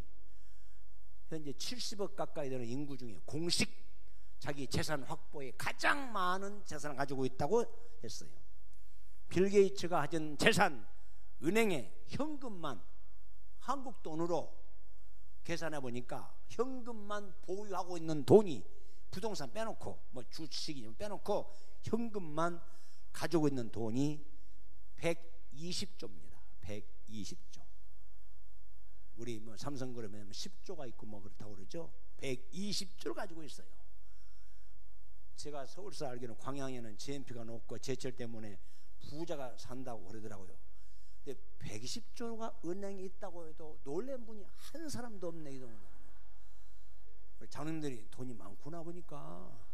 현재 70억 가까이 되는 인구 중에 공식 자기 재산 확보에 가장 많은 재산을 가지고 있다고 했어요. 빌 게이츠가 가진 재산, 은행에 현금만 한국 돈으로 계산해 보니까 현금만 보유하고 있는 돈이 부동산 빼놓고 뭐 주식이 빼놓고 현금만 가지고 있는 돈이 120조입니다. 120조. 우리 뭐 삼성그룹에 10조가 있고 뭐 그렇다고 그러죠. 120조를 가지고 있어요. 제가 서울서 알기로는 광양에는 GNP가 높고 제철 때문에 부자가 산다고 그러더라고요. 근데 120조가 은행에 있다고 해도 놀란 분이 한 사람도 없네 이 동네. 장님들이 돈이 많구나 보니까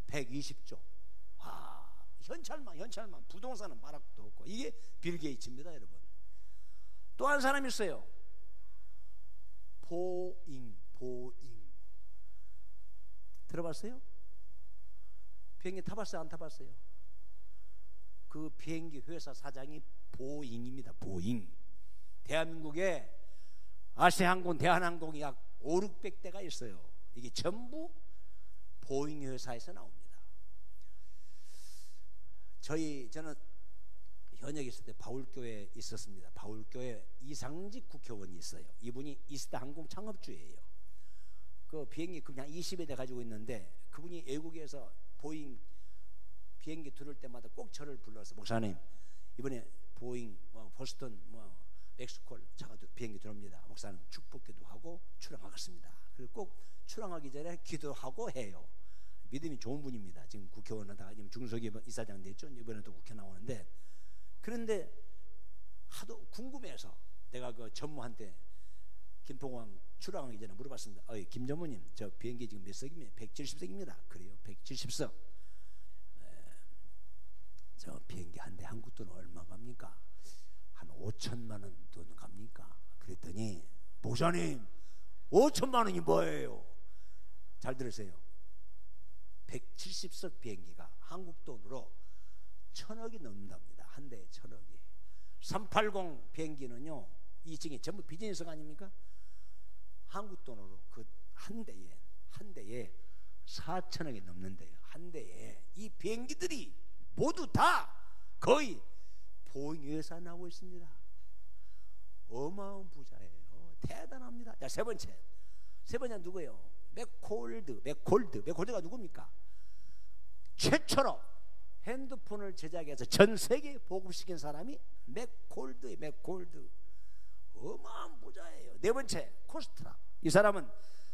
120조. 와, 현찰만 부동산은 마락도 없고. 이게 빌 게이츠입니다 여러분. 또 한 사람 있어요. 보잉 들어봤어요? 비행기 타봤어요? 안 타봤어요? 그 비행기 회사 사장이 보잉입니다. 보잉. 대한민국에 아시아항공, 대한항공이 약 500~600대가 있어요. 이게 전부 보잉 회사에서 나옵니다. 저는 현역에 있을 때 바울교회에 있었습니다. 바울교회 이상직 국회의원이 있어요. 이분이 이스타 항공 창업주예요. 그 비행기 그냥 20여 대 가지고 있는데 그분이 외국에서 보잉 비행기 들을 때마다 꼭 저를 불러서 목사님 이번에 보잉 보스턴 엑스콜 차가 비행기 들어옵니다. 목사님 축복기도 하고 출항하겠습니다. 그리고 꼭 출항하기 전에 기도하고 해요. 믿음이 좋은 분입니다. 지금 국회의원 하다가 지금 중소기업 이사장 됐죠. 이번에도 국회 나오는데, 그런데 하도 궁금해서 내가 그 전무한테 김포공항 출항하기 전에 물어봤습니다. 김 전무님, 저 비행기 지금 몇 석입니까? 170석입니다. 그래요? 170석. 저 비행기 한 대 한국 돈 얼마 갑니까? 한 5천만 원 돈 갑니까? 그랬더니 목사님 5천만 원이 뭐예요? 잘 들으세요. 170석 비행기가 한국 돈으로 1,000억이 넘는답니다. 한 대에 1,000억이. 380 비행기는요, 이 중에 전부 비즈니스가 아닙니까? 한국 돈으로 그 한 대에 4,000억이 넘는데요. 한 대에 이 비행기들이 모두 다 거의 보잉 회사에 나오고 있습니다. 어마어마한 부자예요. 대단합니다. 자, 세 번째 누구예요? 맥콜드가 누굽니까? 최초로 핸드폰을 제작해서 전 세계에 보급시킨 사람이 맥콜드. 어마어마한 부자예요. 네 번째, 코스트라. 이 사람은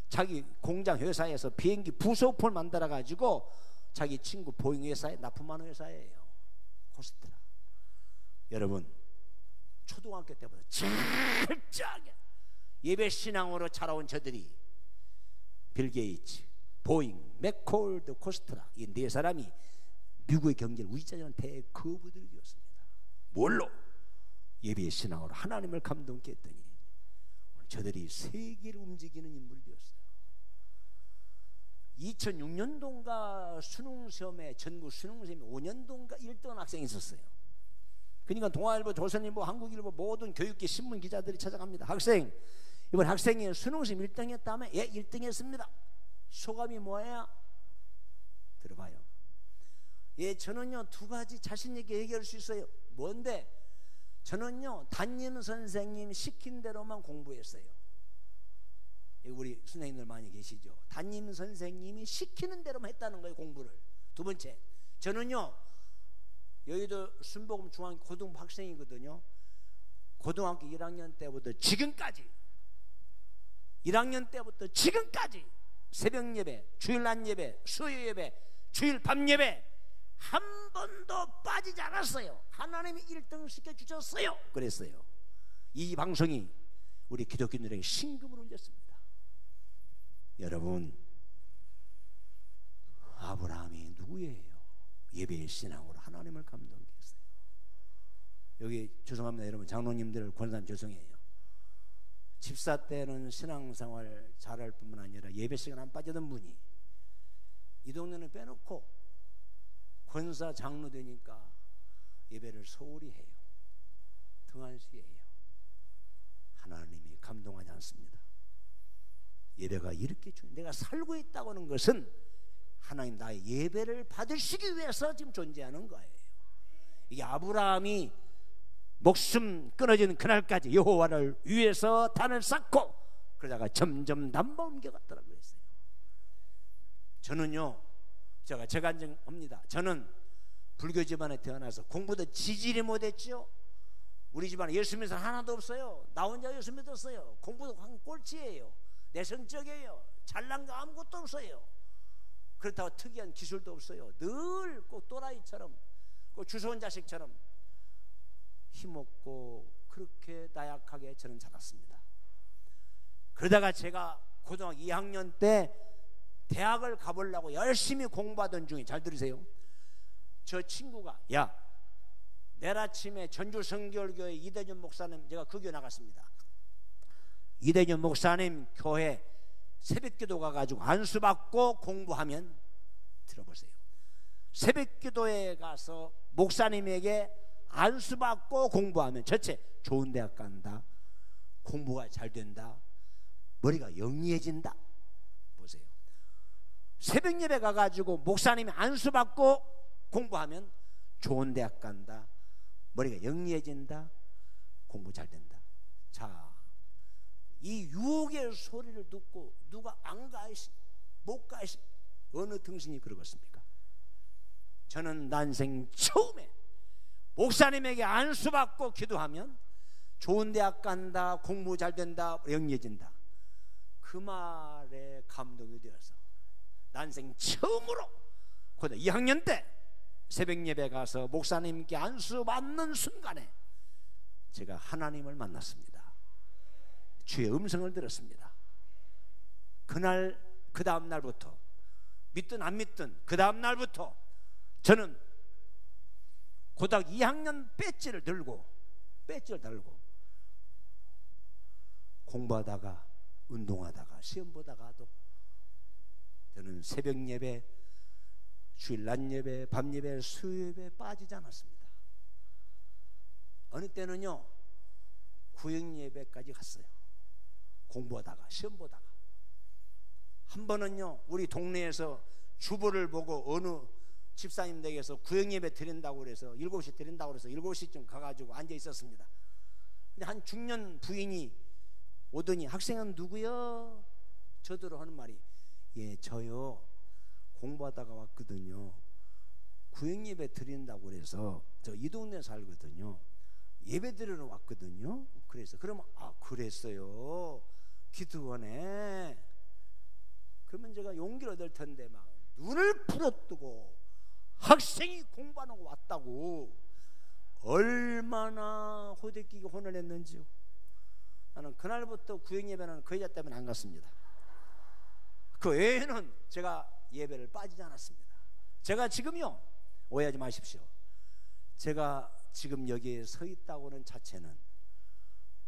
자기 공장 회사에서 비행기 부속품을 만들어 가지고 자기 친구 보잉 회사에 납품하는 회사예요. 코스트라. 여러분, 초등학교 때부터 철저하게 예배 신앙으로 자라온 저들이 빌 게이츠, 보잉, 맥콜드, 코스트라, 이 네 사람이 미국의 경제를 우지차지하는 대거부들이 되었습니다. 뭘로? 예배 신앙으로 하나님을 감동케 했더니 저들이 세계를 움직이는 인물이 되었어요. 2006년도인가 수능시험에, 전국 수능시험에 5년도인가 1등 학생이 있었어요. 그러니까 동아일보, 조선일보, 한국일보 모든 교육계 신문 기자들이 찾아갑니다. 학생, 이번 학생이 수능시험 1등 했다며? 예, 1등 했습니다. 소감이 뭐예요? 들어봐요. 예, 저는요 2가지 자신 있게 얘기할 수 있어요. 뭔데? 저는요 담임 선생님 시킨 대로만 공부했어요. 우리 선생님들 많이 계시죠? 담임 선생님이 시키는 대로만 했다는 거예요, 공부를. 두 번째, 저는요 여의도 순복음 중앙 고등부 학생이거든요. 고등학교 1학년 때부터 지금까지, 1학년 때부터 지금까지 새벽 예배, 주일 낮 예배, 수요 예배, 주일 밤 예배 한 번도 빠지지 않았어요. 하나님이 1등 시켜주셨어요. 그랬어요. 이 방송이 우리 기독교인들에게 신금을 울렸습니다. 여러분, 아브라함이 누구예요? 예배의 신앙으로 하나님을 감동했어요. 여기 죄송합니다 여러분, 장로님들 권사님 죄송해요. 집사 때는 신앙생활 잘할 뿐만 아니라 예배 시간 안 빠지던 분이 이 동네는 빼놓고 권사 장로 되니까 예배를 소홀히 해요. 등한시해요. 하나님이 감동하지 않습니다. 예배가 이렇게 내가 살고 있다고 하는 것은 하나님 나의 예배를 받으시기 위해서 지금 존재하는 거예요. 이게 아브라함이 목숨 끊어지는 그날까지 여호와를 위해서 단을 쌓고 그러다가 점점 남바 옮겨갔더라고요. 했어요. 저는요, 제가 인정합니다. 저는 불교 집안에 태어나서 공부도 지질이 못했죠. 우리 집안에 예수 믿는 사람 하나도 없어요. 나 혼자 예수 믿었어요. 공부도 한 꼴찌예요. 내성적이에요. 잘난 거 아무것도 없어요. 그렇다고 특이한 기술도 없어요. 늘 꼭 또라이처럼, 꼭 주소온 자식처럼 힘없고 그렇게 나약하게 저는 자랐습니다. 그러다가 제가 고등학교 2학년 때 대학을 가보려고 열심히 공부하던 중에, 잘 들으세요, 저 친구가 야, 내일 아침에 전주 성결교회 이대준 목사님, 제가 그 교회 나갔습니다. 이대준 목사님 교회 새벽기도 가가지고 안수받고 공부하면, 들어보세요, 새벽기도에 가서 목사님에게 안수받고 공부하면 첫째 좋은 대학 간다, 공부가 잘 된다, 머리가 영리해진다. 보세요, 새벽 예배 가가지고 목사님이 안수받고 공부하면 좋은 대학 간다, 머리가 영리해진다, 공부 잘 된다. 자, 이 유혹의 소리를 듣고 누가 안 가시 못 가시 어느 등신이 그러겠습니까? 저는 난생 처음에 목사님에게 안수받고 기도하면 좋은 대학 간다, 공부 잘 된다, 영리해진다, 그 말에 감동이 되어서 난생 처음으로 고등학교 2학년 때 새벽 예배 가서 목사님께 안수받는 순간에 제가 하나님을 만났습니다. 주의 음성을 들었습니다. 그날, 그 다음 날부터, 믿든 안 믿든 그 다음 날부터 저는 고등학교 2학년 배지를 들고 공부하다가, 운동하다가, 시험 보다가도 저는 새벽 예배, 주일 낮 예배, 밤 예배, 수요 예배 빠지지 않았습니다. 어느 때는요 구역 예배까지 갔어요. 공부하다가, 시험 보다가. 한 번은요, 우리 동네에서 주보를 보고 어느 집사님 댁에서 구역 예배 드린다고 그래서 7시 드린다고 그래서 7시쯤 가가지고 앉아 있었습니다. 근데 한 중년 부인이 오더니 학생은 누구요? 저더러 하는 말이, 예, 저요, 공부하다가 왔거든요. 구역 예배 드린다고 그래서 저 이 동네 살거든요. 예배 드리러 왔거든요. 그래서, 그러면 아, 그랬어요, 기도원에. 그러면 제가 용기를 얻을 텐데 막 눈을 부릅뜨고 학생이 공부하는 거 왔다고 얼마나 호되끼게 혼을 냈는지요. 나는 그날부터 구역 예배는 그 여자 때문에 안 갔습니다. 그 외에는 제가 예배를 빠지지 않았습니다. 제가 지금요, 오해하지 마십시오, 제가 지금 여기에 서 있다고는 자체는,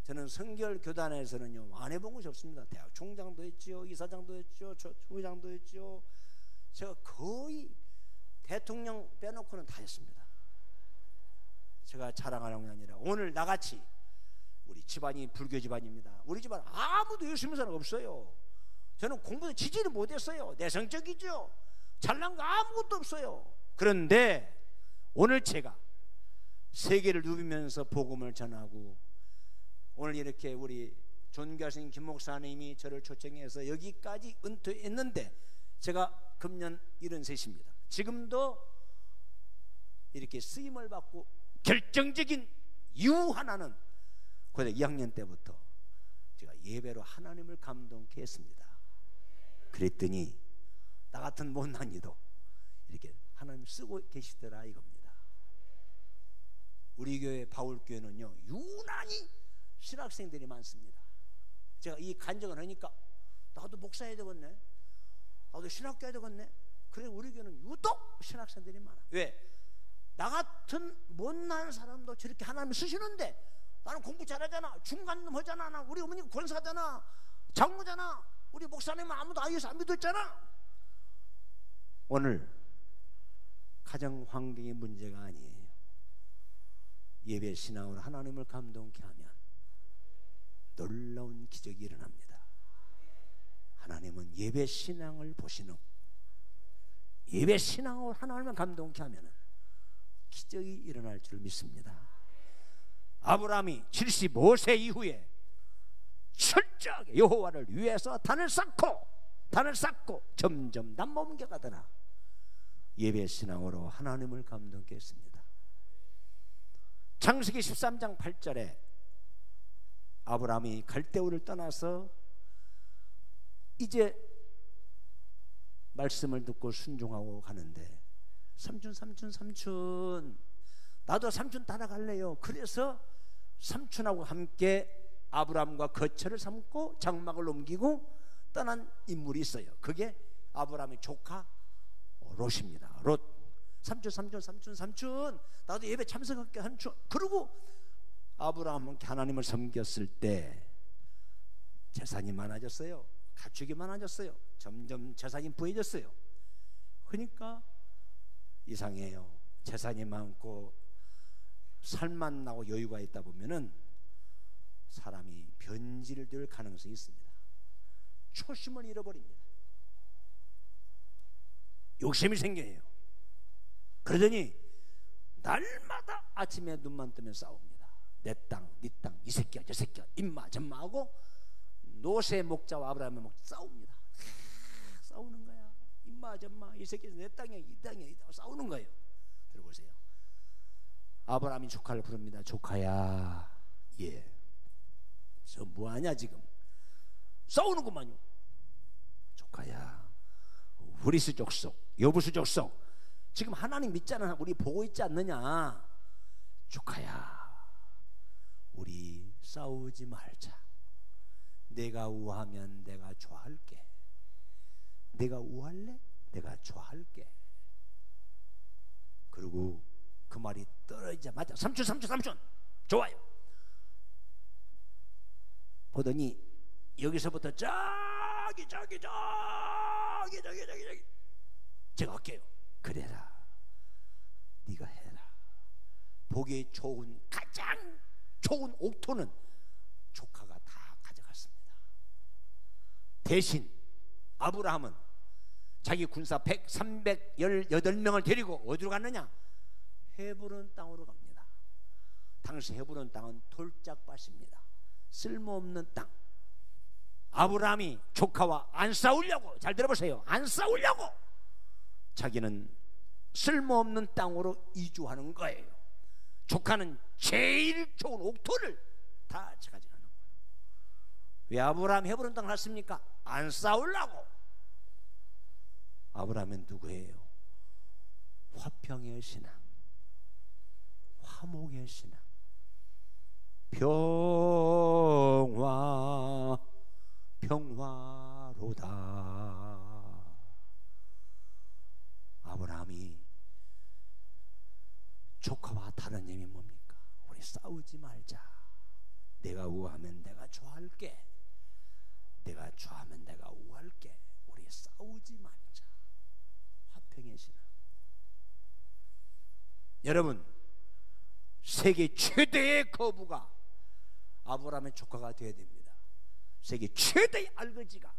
저는 성결교단에서는요 안 해본 것이 없습니다. 대학 총장도 했죠, 이사장도 했죠, 총회장도 했죠. 제가 거의 대통령 빼놓고는 다 했습니다. 제가 자랑하는 게 아니라 오늘 나같이, 우리 집안이 불교 집안입니다. 우리 집안 아무도 예수 믿는 사람 없어요. 저는 공부도 지지를 못했어요. 내성적이죠. 잘난 거 아무것도 없어요. 그런데 오늘 제가 세계를 누비면서 복음을 전하고, 오늘 이렇게 우리 존귀하신 김 목사님이 저를 초청해서 여기까지 은퇴했는데, 제가 금년 73입니다. 지금도 이렇게 쓰임을 받고 결정적인 이유 하나는 고등학교 2학년 때부터 제가 예배로 하나님을 감동케 했습니다. 그랬더니 나 같은 못난이도 이렇게 하나님 쓰고 계시더라 이겁니다. 우리 교회 바울교회는요 유난히 신학생들이 많습니다. 제가 이 간증을 하니까 나도 목사해야 되겠네, 나도 신학교 해야 되겠네. 그래 우리 교회는 유독 신학생들이 많아. 왜? 나 같은 못난 사람도 저렇게 하나님 쓰시는데 나는 공부 잘하잖아, 중간놈 하잖아, 나 우리 어머니가 권사잖아, 장로잖아, 우리 목사님은 아무도 아이에서 안 믿었잖아. 오늘 가정 환경의 문제가 아니에요. 예배 신앙으로 하나님을 감동케 하면 놀라운 기적이 일어납니다. 하나님은 예배 신앙을 보시는, 예배 신앙으로 하나님을 감동케 하면 기적이 일어날 줄 믿습니다. 아브라함이 75세 이후에 철저하게 여호와를 위해서 단을 쌓고 점점 남모 옮겨가더라. 예배 신앙으로 하나님을 감동케 했습니다. 창세기 13장 8절에 아브라함이 갈대우를 떠나서 이제 말씀을 듣고 순종하고 가는데, 삼촌 나도 삼촌 따라갈래요. 그래서 삼촌하고 함께 아브라함과 거처를 삼고 장막을 옮기고 떠난 인물이 있어요. 그게 아브라함의 조카 롯입니다. 롯. 삼촌 나도 예배 참석할게 삼촌. 그러고 아브라함은 하나님을 섬겼을 때 재산이 많아졌어요. 가축이 많아졌어요. 점점 재산이 부해졌어요. 그러니까 이상해요. 재산이 많고 살만 나고 여유가 있다 보면은 사람이 변질을 될 가능성이 있습니다. 초심을 잃어버립니다. 욕심이 생겨요. 그러더니 날마다 아침에 눈만 뜨면 싸웁니다. 내 땅, 네 땅, 이 새끼야, 저 새끼야, 임마, 점마 하고 노세 목자와 아브라함의 목자 싸웁니다. 싸우는 거야. 임마, 점마, 이 새끼 내 땅이야, 이 땅이야, 싸우는 거예요. 들어보세요. 아브라함이 조카를 부릅니다. 조카야, 예, 저 뭐하냐 지금? 싸우는구만요. 조카야, 브리스 족속, 여부수 족속, 지금 하나님 믿잖아. 우리 보고 있지 않느냐? 조카야, 우리 싸우지 말자. 내가 우하면 내가 좋아할게. 내가 우할래? 내가 좋아할게. 그리고 그 말이 떨어지자마자 삼촌 좋아요. 보더니 여기서부터 저기 제가 할게요. 그래라, 네가 해라. 보기 좋은, 가장 좋은 옥토는 조카가 다 가져갔습니다. 대신 아브라함은 자기 군사 318명을 데리고 어디로 갔느냐? 헤브론 땅으로 갑니다. 당시 헤브론 땅은 돌짝밭입니다. 쓸모없는 땅. 아브라함이 조카와 안 싸우려고, 잘 들어보세요, 안 싸우려고 자기는 쓸모없는 땅으로 이주하는 거예요. 조카는 제일 좋은 옥토를 다 가져가는 거예요. 왜 아브라함 헤브론 땅을 갔습니까? 안 싸우려고. 아브라함은 누구예요? 화평의 신앙, 화목의 신앙, 평화로다. 아브라함이 조카와 다른 점이 뭡니까? 우리 싸우지 말자. 내가 우하면 내가 좋아할게. 내가 좋아하면 내가 우할게. 우리 싸우지 말자. 화평의 신앙. 여러분, 세계 최대의 거부가 아브라함의 조카가 되어야 됩니다. 세계 최대의 알거지가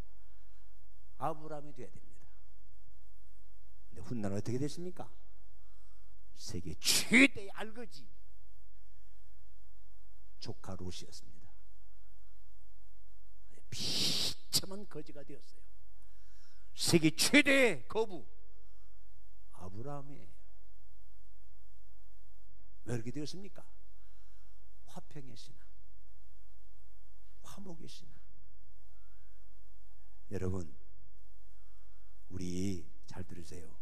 아브라함이 되어야 됩니다. 근데 훗날 어떻게 됐습니까? 세계 최대의 알거지 조카 롯이었습니다. 비참한 거지가 되었어요. 세계 최대의 거부 아브라함이에요. 왜 이렇게 되었습니까? 화평의 신앙, 화목의 신앙. 여러분, 우리 잘 들으세요.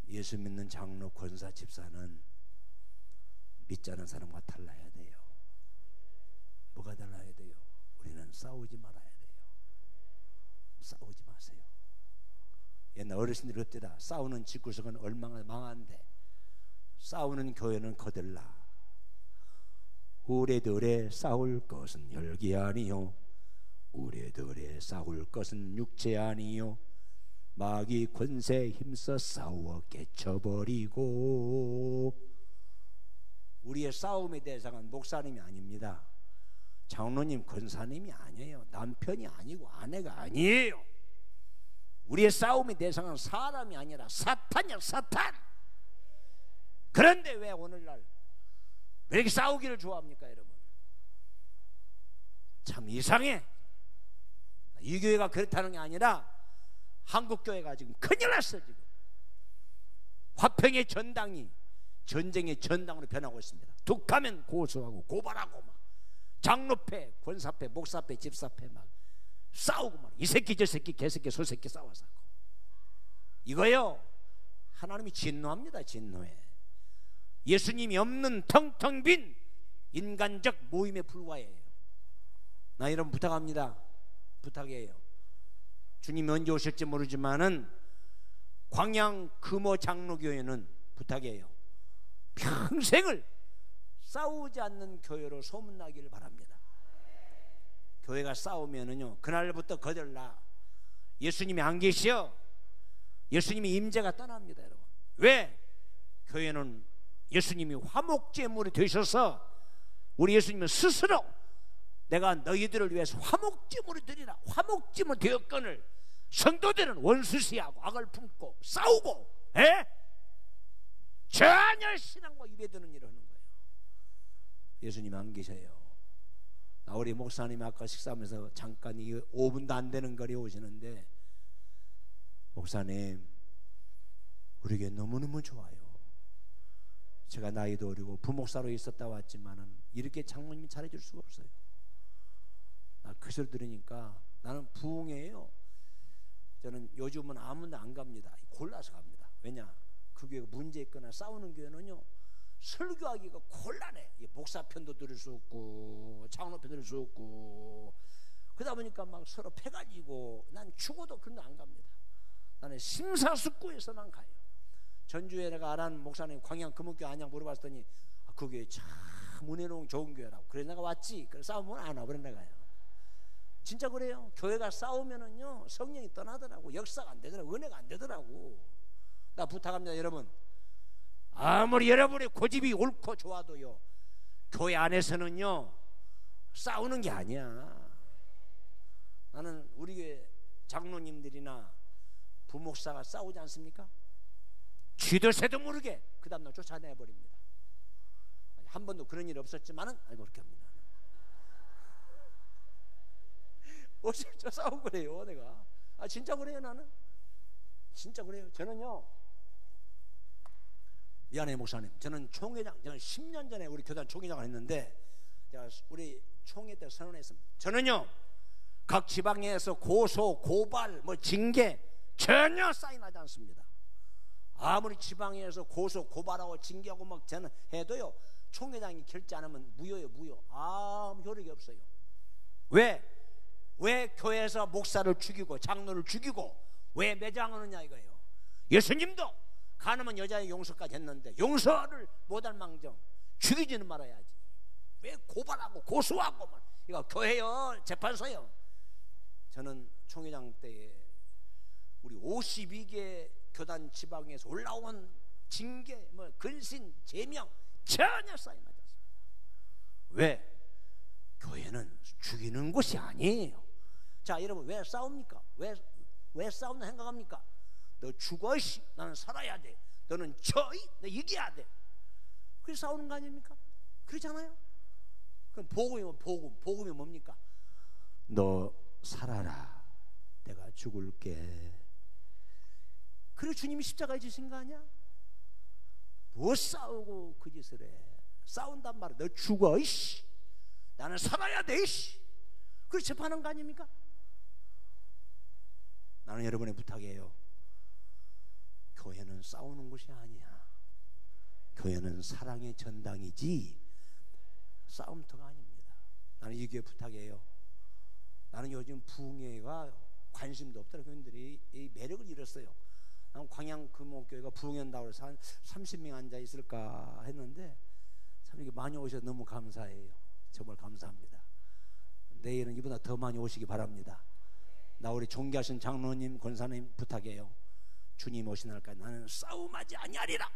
예수 믿는 장로, 권사, 집사는 믿지 않은 사람과 달라야 돼요. 뭐가 달라야 돼요? 우리는 싸우지 말아야 돼요. 싸우지 마세요. 옛날 어르신들이 그랬대다. 싸우는 집구석은 얼마나 망한데 싸우는 교회는 거들라. 우리들의 싸울 것은 혈기 아니요 우리들의 싸울 것은 육체 아니요 마귀 권세 힘써 싸워 깨쳐버리고. 우리의 싸움의 대상은 목사님이 아닙니다. 장로님, 권사님이 아니에요. 남편이 아니고 아내가 아니에요. 우리의 싸움의 대상은 사람이 아니라 사탄이야, 사탄. 그런데 왜 오늘날 왜 이렇게 싸우기를 좋아합니까, 여러분? 참 이상해. 이 교회가 그렇다는 게 아니라 한국 교회가 지금 큰일 났어. 지금 화평의 전당이 전쟁의 전당으로 변하고 있습니다. 툭하면 고소하고 고발하고 막 장로패, 권사패, 목사패, 집사패 막 싸우고 막 이 새끼 저 새끼 개새끼 소새끼 싸워서 하고. 이거요 하나님이 진노합니다. 진노해. 예수님이 없는 텅텅 빈 인간적 모임에 불과해요. 나 여러분 부탁합니다. 부탁이에요. 주님이 언제 오실지 모르지만은 광양 금호 장로교회는 부탁이에요. 평생을 싸우지 않는 교회로 소문나기를 바랍니다. 교회가 싸우면은요 그날부터 거들라. 예수님이 안 계시어. 예수님이 임재가 떠납니다, 여러분. 왜? 교회는 예수님이 화목제물이 되셔서 우리 예수님은 스스로 내가 너희들을 위해서 화목제물을 드리라. 화목제물 되었거늘 성도들은 원수시하고 악을 품고 싸우고 전혀 신앙과 입에 드는 일을 하는 거예요. 예수님 안 계셔요. 우리 목사님 아까 식사하면서 잠깐 5분도 안 되는 거리에 오시는데, 목사님 우리에게 너무너무 좋아요. 제가 나이도 어리고 부목사로 있었다 왔지만은 이렇게 장모님이 잘해줄 수가 없어요. 나 그 소리 들으니까 나는 부흥회예요. 저는 요즘은 아무데 안 갑니다. 골라서 갑니다. 왜냐? 그 교회가 문제 있거나 싸우는 교회는요 설교하기가 곤란해. 목사 편도 들을 수 없고 장로 편 들을 수 없고 그러다 보니까 막 서로 패가지고 난 죽어도 그런 데 안 갑니다. 나는 심사숙고해서만 가요. 전주에 내가 아는 목사님 광양 금옥교 안양 물어봤더니 그 교회 참 은혜로운 좋은 교회라고. 그래서 내가 왔지. 그래서 싸우면 안 와. 그런 데가요. 진짜 그래요. 교회가 싸우면은요 성령이 떠나더라고. 역사가 안 되더라고. 은혜가 안 되더라고. 나 부탁합니다, 여러분. 아무리 여러분의 고집이 옳고 좋아도요 교회 안에서는요 싸우는 게 아니야. 나는 우리 교회 장로님들이나 부목사가 싸우지 않습니까? 쥐도 새도 모르게 그 다음날 쫓아내버립니다. 한 번도 그런 일이 없었지만은 알고 그렇게 합니다. 어제 싸우고 그래요 내가. 진짜 그래요. 나는 진짜 그래요. 저는요 미안해요 목사님. 저는 총회장, 저는 10년 전에 우리 교단 총회장을 했는데 제가 우리 총회 때 선언했습니다. 저는요 각 지방에서 고소, 고발, 뭐 징계 전혀 사인하지 않습니다. 아무리 지방에서 고소, 고발하고 징계하고 막 저는 해도요 총회장이 결재 안 하면 무효예요. 무효. 아무 효력이 없어요. 왜 교회에서 목사를 죽이고 장로를 죽이고 왜 매장하느냐 이거예요. 예수님도 가늠한 여자의 용서까지 했는데 용서를 못할 망정 죽이지는 말아야지. 왜 고발하고 고소하고 막 이거 교회요 재판소요. 저는 총회장 때에 우리 52개 교단 지방에서 올라온 징계, 뭐 근신, 제명 전혀 사인하지 않습니다. 왜? 교회는 죽이는 곳이 아니에요. 자, 여러분 왜 싸웁니까? 왜 싸운다 생각합니까? 너 죽어 씨, 나는 살아야 돼. 너는 저이, 너 이겨야 돼. 그래서 싸우는 거 아닙니까? 그렇잖아요. 그럼 복음이면 복음이 뭡니까? 너 살아라, 내가 죽을게. 그래 주님이 십자가에 지신 거 아니야? 뭐 싸우고 그 짓을 해. 싸운단 말이야. 너 죽어 이씨, 나는 살아야 돼 이씨. 그래 재판한 거 아닙니까? 나는 여러분의 부탁이에요. 교회는 싸우는 곳이 아니야. 교회는 사랑의 전당이지 싸움터가 아닙니다. 나는 이 교회 부탁이에요. 나는 요즘 부흥회가 관심도 없더라. 교인들이 이 매력을 잃었어요. 난 광양 금옥교회가 부흥회한다고 해서 한 30명 앉아 있을까 했는데 참 이렇게 많이 오셔서 너무 감사해요. 정말 감사합니다. 내일은 이보다 더 많이 오시기 바랍니다. 나 우리 존귀하신 장로님, 권사님 부탁해요. 주님 오신 날까지 나는 싸움하지 아니하리라.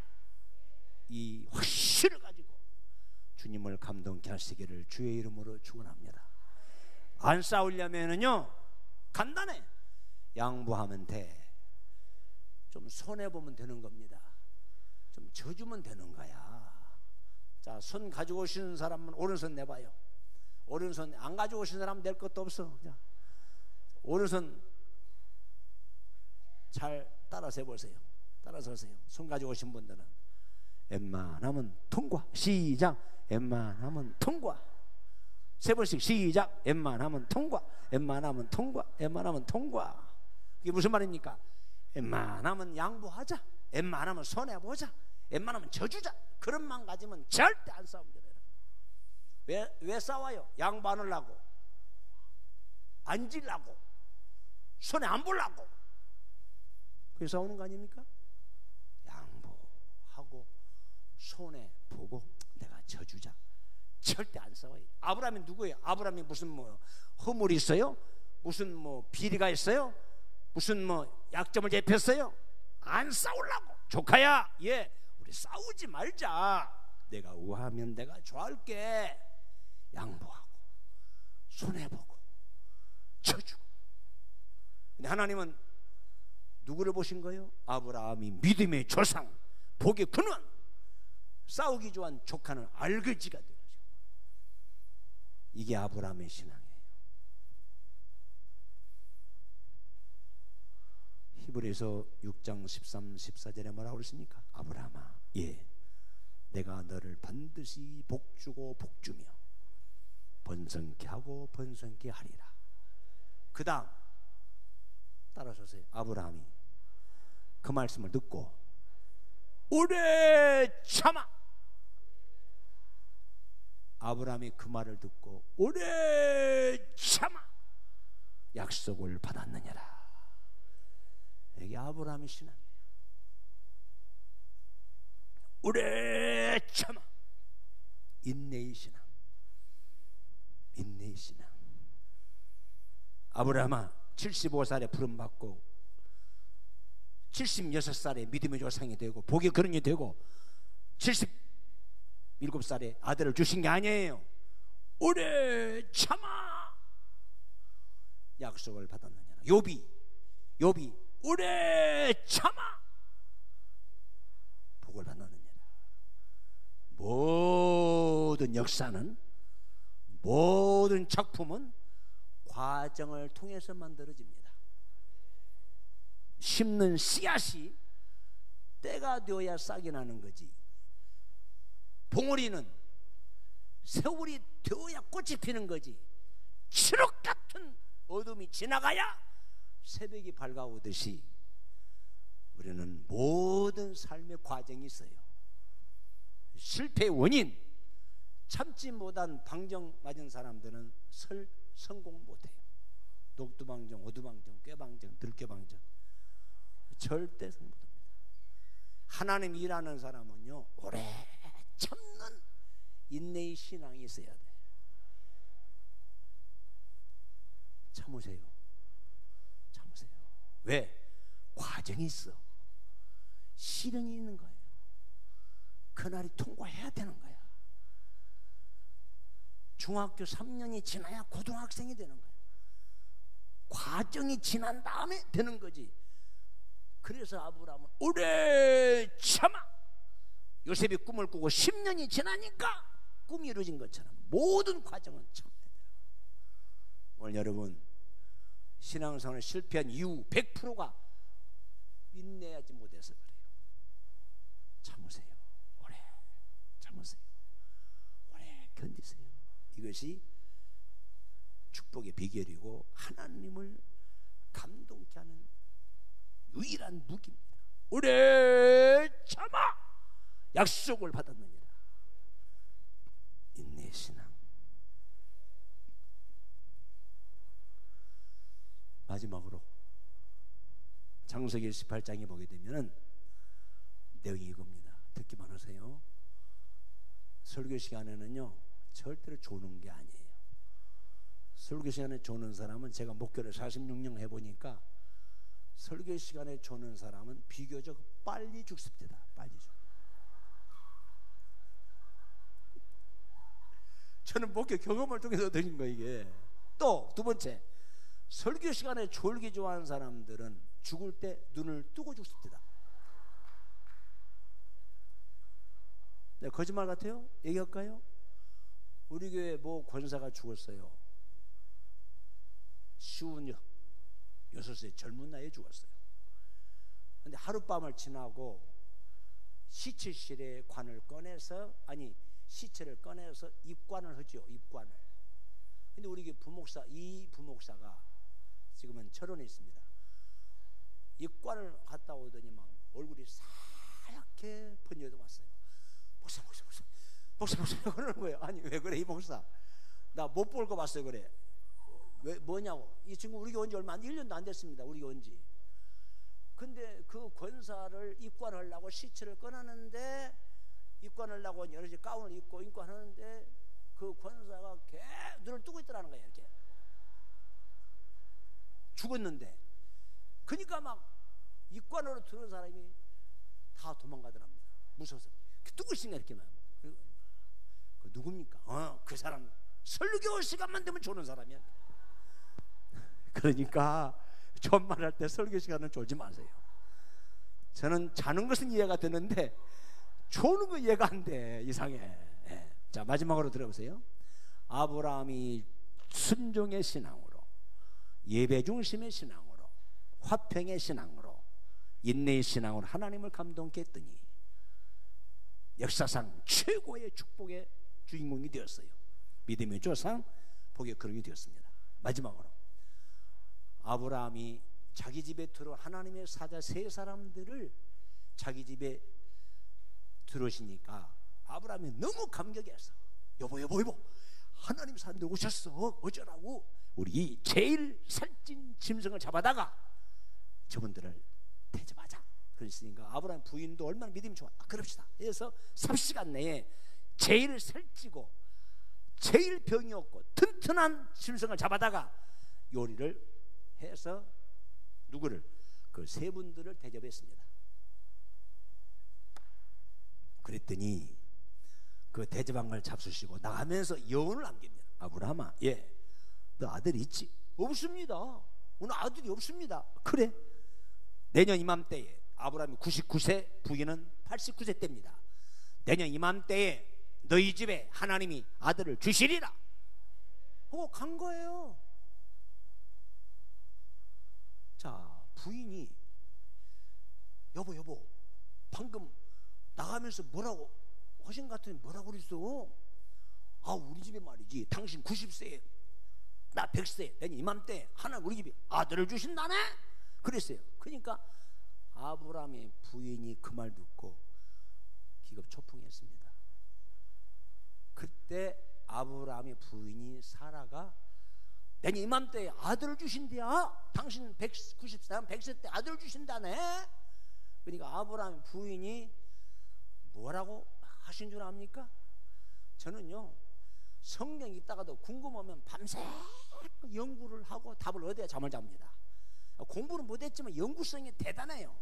이 확신을 가지고 주님을 감동케 하시기를 주의 이름으로 축원합니다. 안 싸우려면은요 간단해. 양보하면 돼. 좀 손해보면 되는 겁니다. 좀 져주면 되는 거야. 자, 손 가지고 오시는 사람은 오른손 내봐요. 오른손 안 가지고 오시는 사람은 낼 것도 없어. 자, 오른손 잘 따라서 해보세요. 따라서 하세요. 손 가지고 오신 분들은 웬만하면 통과. 시작. 웬만하면 통과. 세 번씩 시작. 웬만하면 통과. 웬만하면 통과. 웬만하면 통과. 이게 무슨 말입니까? 웬만하면 양보하자. 웬만하면 손해보자. 웬만하면 져주자. 그런 마음 가지면 절대 안 싸웁니다. 왜 싸워요? 양보 안 하려고, 안 지려고, 손해 안 보려고. 그래서 싸우는 거 아닙니까? 양보하고 손해 보고 내가 져주자. 절대 안 싸워요. 아브라함이 누구예요? 아브라함이 무슨 뭐 허물이 있어요? 무슨 뭐 비리가 있어요? 무슨 뭐 약점을 잡혔어요? 안 싸우려고. 조카야, 예, 우리 싸우지 말자. 내가 우하면 내가 좋아할게. 양보하고 손해보고 쳐주고. 근데 하나님은 누구를 보신 거예요? 아브라함이 믿음의 조상, 복의 근원, 싸우기 좋아한 조카는 알거지가 돼가지고. 이게 아브라함의 신앙이에요. 히브리서 6장 13, 14절에 뭐라고 그랬습니까? 아브라함아, 예, 내가 너를 반드시 복주고 복주며 번성케 하고 번성케 하리라. 그 다음 따라서세요. 아브라함이 그 말씀을 듣고 오래 참아. 아브라함이 그 말을 듣고 오래 참아 약속을 받았느니라. 이게 아브라함의 신앙이에요. 오래 참아. 인내의 신앙. 인내의 신앙. 아브라함아 75살에 부름받고 76살에 믿음의 조상이 되고 복의 근원이 되고 77살에 아들을 주신 게 아니에요. 오래 참아 약속을 받았느냐. 욥이 오래 참아 복을 받았느냐. 모든 역사는, 모든 작품은 과정을 통해서 만들어집니다. 심는 씨앗이 때가 되어야 싹이 나는 거지. 봉우리는 세월이 되어야 꽃이 피는 거지. 칠흑 같은 어둠이 지나가야 새벽이 밝아오듯이 우리는 모든 삶의 과정이 있어요. 실패의 원인, 참지 못한 방정 맞은 사람들은 성공 못해요. 녹두방정, 오두방정, 꾀방정, 들꾀방정 절대 성공 못합니다. 하나님 일하는 사람은요 오래 참는 인내의 신앙이 있어야 돼. 참으세요. 참으세요. 왜? 과정이 있어. 시련이 있는 거예요. 그날이 통과해야 되는 거야. 중학교 3년이 지나야 고등학생이 되는 거야. 과정이 지난 다음에 되는 거지. 그래서 아브라함은 오래 참아. 요셉이 꿈을 꾸고 10년이 지나니까 꿈이 이루어진 것처럼 모든 과정은 참아야 돼요. 오늘 여러분 신앙생활을 실패한 이유 100%가 인내하지 못해서 그래요. 참으세요. 오래 참으세요. 오래 견디세요. 이것이 축복의 비결이고 하나님을 감동케 하는 유일한 무기입니다. 오래 참아 약속을 받았느니라. 인내의 신앙. 마지막으로 창세기 18장에 보게 되면은 내용이 이겁니다. 듣기만 하세요. 설교 시간에는요 절대로 조는 게 아니에요. 설교 시간에 조는 사람은 제가 목회를 46년 해보니까 설교 시간에 조는 사람은 비교적 빨리 죽습니다. 빨리 죽. 저는 목회 경험을 통해서 드린 거 이게. 또 두 번째, 설교 시간에 졸기 좋아하는 사람들은 죽을 때 눈을 뜨고 죽습니다. 네, 거짓말 같아요? 얘기할까요? 우리 교회 뭐 권사가 죽었어요. 쉬운 6세 젊은 나이에 죽었어요. 근데 하룻밤을 지나고 시체실에 관을 꺼내서, 아니 시체를 꺼내서 입관을 하죠. 입관을. 근데 우리 부목사, 이 부목사가 지금은 철원에 있습니다. 입관을 갔다 오더니 막 얼굴이 하얗게 번져서 왔어요. 목사 그러는 거예요. 아니 왜 그래 이 목사, 나 못 볼 거 봤어요. 그래. 왜 뭐냐고. 이 친구 우리 교회 온 지 얼마 안, 1년도 안 됐습니다. 우리 교회 온 지. 근데 그 권사를 입관하려고 시체를 꺼내는데, 입관하려고 여러 가지 가운을 입고 입관하는데 그 권사가 계속 눈을 뜨고 있더라는 거예요. 이렇게 죽었는데. 그러니까 막 입관으로 들어온 사람이 다 도망가더랍니다. 무서워서. 뜨고 있으니까 이렇게만. 그 누굽니까? 그 사람 설교 시간만 되면 조는 사람이야. 그러니까 존말할 때 설교 시간은 졸지 마세요. 저는 자는 것은 이해가 되는데 조는 거 이해가 안 돼. 이상해. 예. 자, 마지막으로 들어보세요. 아브라함이 순종의 신앙으로, 예배 중심의 신앙으로, 화평의 신앙으로, 인내의 신앙으로 하나님을 감동케 했더니 역사상 최고의 축복의 주인공이 되었어요. 믿음의 조상, 복의 근원이 되었습니다. 마지막으로 아브라함이 자기 집에 들어온 하나님의 사자 세 사람들을 자기 집에 들어오시니까 아브라함이 너무 감격했어. 여보 하나님 사람들 오셨어. 어쩌라고. 우리 제일 살찐 짐승을 잡아다가 저분들을 대접하자. 그랬으니까 아브라함 부인도 얼마나 믿음이 좋아. 그럽시다. 그래서 3시간 내에 제일 살찌고 제일 병이 없고 튼튼한 짐승을 잡아다가 요리를 해서 누구를? 그 세 분들을 대접했습니다. 그랬더니 그 대접한 걸 잡수시고 나가면서 여운을 남깁니다. 아브라함아, 예, 너 아들 있지? 없습니다. 오늘 아들이 없습니다. 그래, 내년 이맘때에 아브라함이 99세, 부인은 89세 때입니다. 내년 이맘때에 너희 집에 하나님이 아들을 주시리라 하고 간 거예요. 자, 부인이 여보 방금 나가면서 뭐라고 하신 것 같더니 뭐라고 그랬어? 아, 우리 집에 말이지, 당신 90세에 나 100세 내년 이맘때 하나님 우리 집에 아들을 주신다네? 그랬어요. 그러니까 아브라함의 부인이 그 말 듣고 기겁초풍했습니다. 그때 아브라함의 부인이 사라가 내년 이맘때에 아들을 주신대야. 당신 190세 100세 때 아들을 주신다네. 그러니까 아브라함의 부인이 뭐라고 하신 줄 압니까? 저는요, 성경 읽다가도 궁금하면 밤새 연구를 하고 답을 얻어야 잠을 잡니다. 공부는 못했지만 연구성이 대단해요.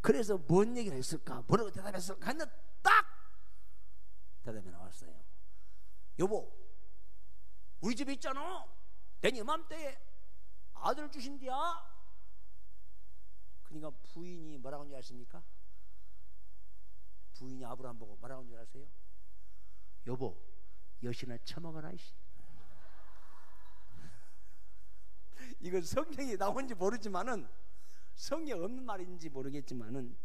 그래서 뭔 얘기를 했을까? 뭐라고 대답했을까? 근데 딱 대답이 나왔어요. 여보, 우리 집에 있잖아. 내년 이맘때에 아들 주신디야. 그러니까 부인이 뭐라고 하는 줄 아십니까? 부인이 아브라함 보고 뭐라고 하는 줄 아세요? 여보, 여시나 처먹어라. 이건 성경에 나온지 모르지만은, 성경에 없는 말인지 모르겠지만은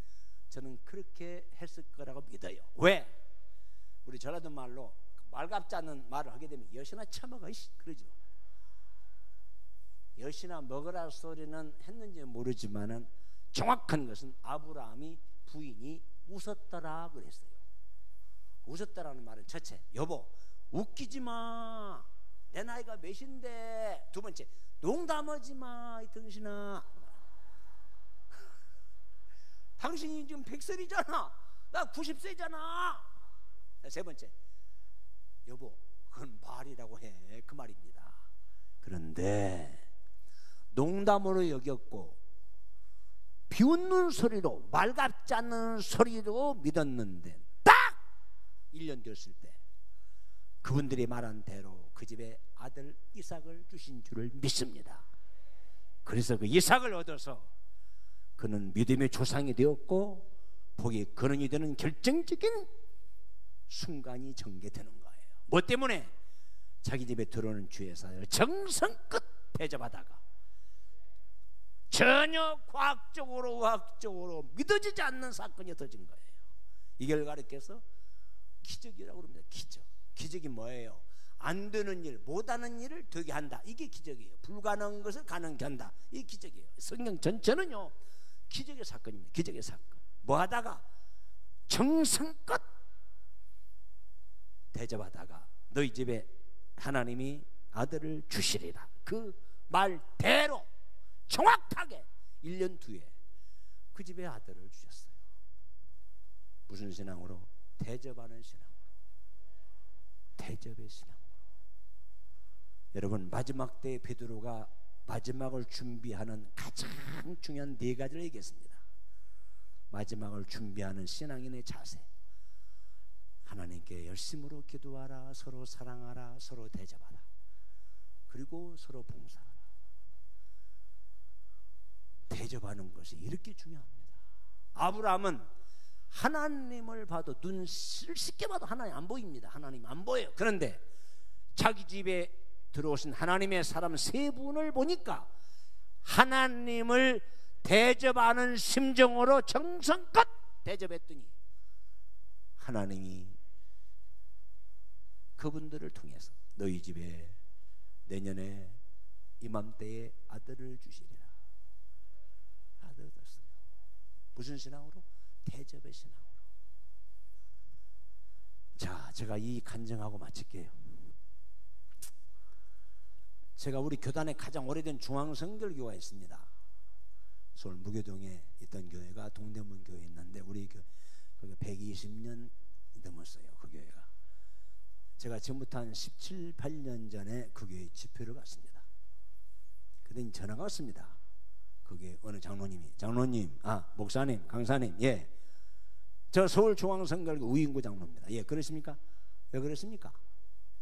저는 그렇게 했을 거라고 믿어요. 왜? 우리 전라도 말로 말갑지 않은 말을 하게 되면 여시나 처먹어 그러죠. 여시나 먹으라 소리는 했는지 모르지만은 정확한 것은 아브라함이 부인이 웃었더라 그랬어요. 웃었다라는 말은 첫째, 여보 웃기지 마. 내 나이가 몇인데. 두 번째, 농담하지 마, 이 등신아. 당신이 지금 100살이잖아. 나 90세잖아. 세 번째, 여보, 그건 말이라고 해. 그 말입니다. 그런데 농담으로 여겼고 비웃는 소리로, 말 같지 않는 소리로 믿었는데 딱 1년 되었을 때 그분들이 말한 대로 그 집에 아들 이삭을 주신 줄을 믿습니다. 그래서 그 이삭을 얻어서 그는 믿음의 조상이 되었고 복이 근원이 되는 결정적인 순간이 전개되는 거예요. 뭐 때문에? 자기 집에 들어오는 주의 사역을 정성껏 대접하다가 전혀 과학적으로 의학적으로 믿어지지 않는 사건이 터진 거예요. 이걸 가리켜서 기적이라고 합니다. 기적이 뭐예요? 안 되는 일, 못하는 일을 되게 한다. 이게 기적이에요. 불가능한 것을 가능케 한다. 이게 기적이에요. 성경 전체는요 기적의 사건입니다. 기적의 사건. 뭐 하다가 정성껏 대접하다가 너희 집에 하나님이 아들을 주시리라. 그 말대로 정확하게 1년 뒤에 그 집에 아들을 주셨어요. 무슨 신앙으로? 대접하는 신앙으로. 대접의 신앙으로. 여러분, 마지막 때 베드로가 마지막을 준비하는 가장 중요한 네 가지를 얘기했습니다. 마지막을 준비하는 신앙인의 자세. 하나님께 열심으로 기도하라, 서로 사랑하라, 서로 대접하라, 그리고 서로 봉사하라. 대접하는 것이 이렇게 중요합니다. 아브라함은 하나님을 봐도 눈을 쉽게 봐도 하나님 안 보입니다. 하나님 안 보여요. 그런데 자기 집에 들어오신 하나님의 사람 세 분을 보니까 하나님을 대접하는 심정으로 정성껏 대접했더니 하나님이 그분들을 통해서 너희 집에 내년에 이맘때에 아들을 주시리라. 아들을 뒀어요. 무슨 신앙으로? 대접의 신앙으로. 자, 제가 이 간증하고 마칠게요. 제가 우리 교단에 가장 오래된 중앙성결교가 있습니다. 서울 무교동에 있던 교회가 동대문 교회에 있는데 우리 거기 120년 넘었어요. 그 교회가. 제가 지금부터 한 17, 18년 전에 그 교회 집회를 갔습니다. 그랬더니 전화가 왔습니다. 그게 어느 장로님이, 장로님, 목사님, 강사님, 예, 저 서울 중앙성결교 우인구 장로입니다. 예, 그렇습니까? 왜 그렇습니까?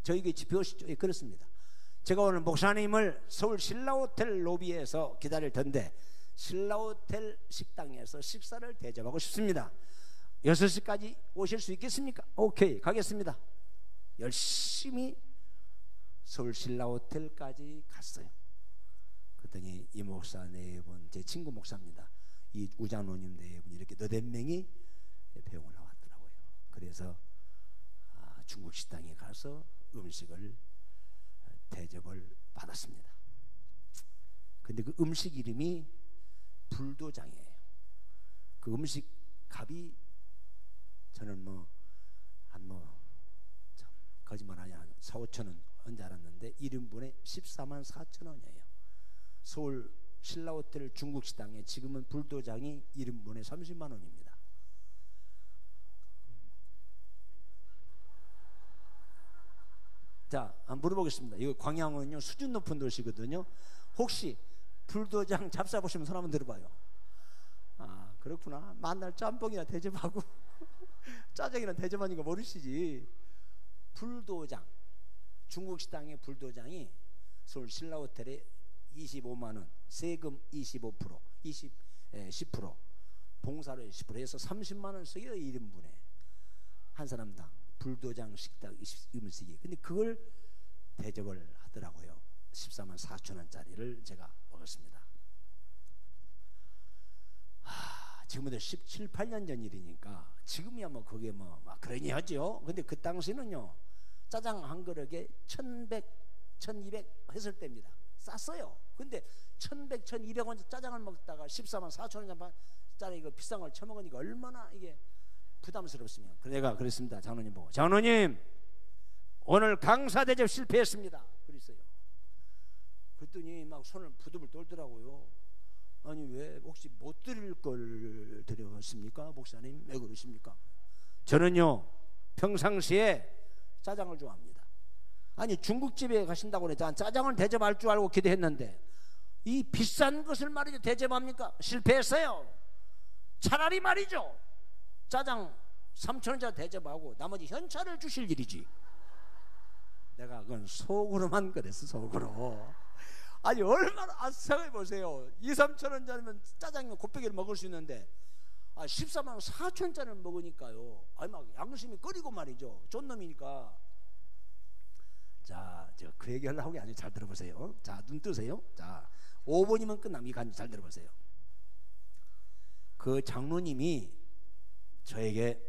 저에게 집회 오시죠? 예, 그렇습니다. 제가 오늘 목사님을 서울 신라호텔 로비에서 기다릴 텐데 신라호텔 식당에서 식사를 대접하고 싶습니다. 6시까지 오실 수 있겠습니까? 오케이, 가겠습니다. 열심히 서울 신라호텔까지 갔어요. 그랬더니 이 목사 네 분, 제 친구 목사입니다. 이 우장로님 네 분, 이렇게 너댓 명이 배웅을 나왔더라고요. 그래서 중국 식당에 가서 음식을 대접을 받았습니다. 근데 그 음식 이름이 불도장이에요. 그 음식 값이 저는 참 거짓말하냐, 한 4, 5천 원 언제 알았는데 1인분에 14만 4천 원이에요. 서울 신라호텔 중국 식당에 지금은 불도장이 1인분에 30만 원입니다. 자, 한번 물어보겠습니다. 이거 광양은요 수준 높은 도시거든요. 혹시 불도장 잡숴보시면 손 한번 들어봐요. 아, 그렇구나. 만날 짬뽕이나 대접하고 짜장이나 대접하는 거 모르시지. 불도장, 중국 식당의 불도장이 서울 신라호텔에 25만 원, 세금 25%, 10%, 봉사료 10% 해서 30만 원 써요. 1인분에 한 사람당 불도장 식당 음식이. 근데 그걸 대접을 하더라고요. 14만 4천 원짜리를 제가 먹었습니다. 지금부터 17, 18년 전 일이니까 지금이야 뭐 그게 막 그러니 하죠. 근데 그 당시는요 짜장 한 그릇에 1,100, 1,200 했을 때입니다. 쌌어요. 근데 1,100, 1,200원 짜장을 먹다가 14만 4천 원짜리 이거 비싼 걸 처먹으니까 얼마나 이게 부담스럽으면. 내가 그랬습니다. 장로님 보고, 장로님 오늘 강사 대접 실패했습니다. 그랬어요. 그랬더니 막 손을 부들부들 떨더라고요. 아니 왜 혹시 못 드릴 걸 드렸습니까? 목사님 왜 그러십니까? 저는요 평상시에 짜장을 좋아합니다. 아니 중국집에 가신다고 그랬잖아. 짜장을 대접할 줄 알고 기도했는데 이 비싼 것을 말이죠 대접합니까? 실패했어요. 차라리 말이죠 짜장 3,000원짜리 대접하고 나머지 현찰을 주실 일이지. 내가 그건 속으로만 그랬어. 속으로. 아니 얼마나 생각해보세요. 2, 3,000원짜리면 짜장면 곱빼기를 먹을 수 있는데 14만 4천원짜리를 먹으니까요. 아니 막 양심이 끓이고 말이죠. 쫀 놈이니까. 자, 제가 그 얘기 하려고 아주 잘 들어보세요. 자, 눈 뜨세요. 자, 5번이면 끝납니다. 이 간지 잘 들어보세요. 그 장로님이 저에게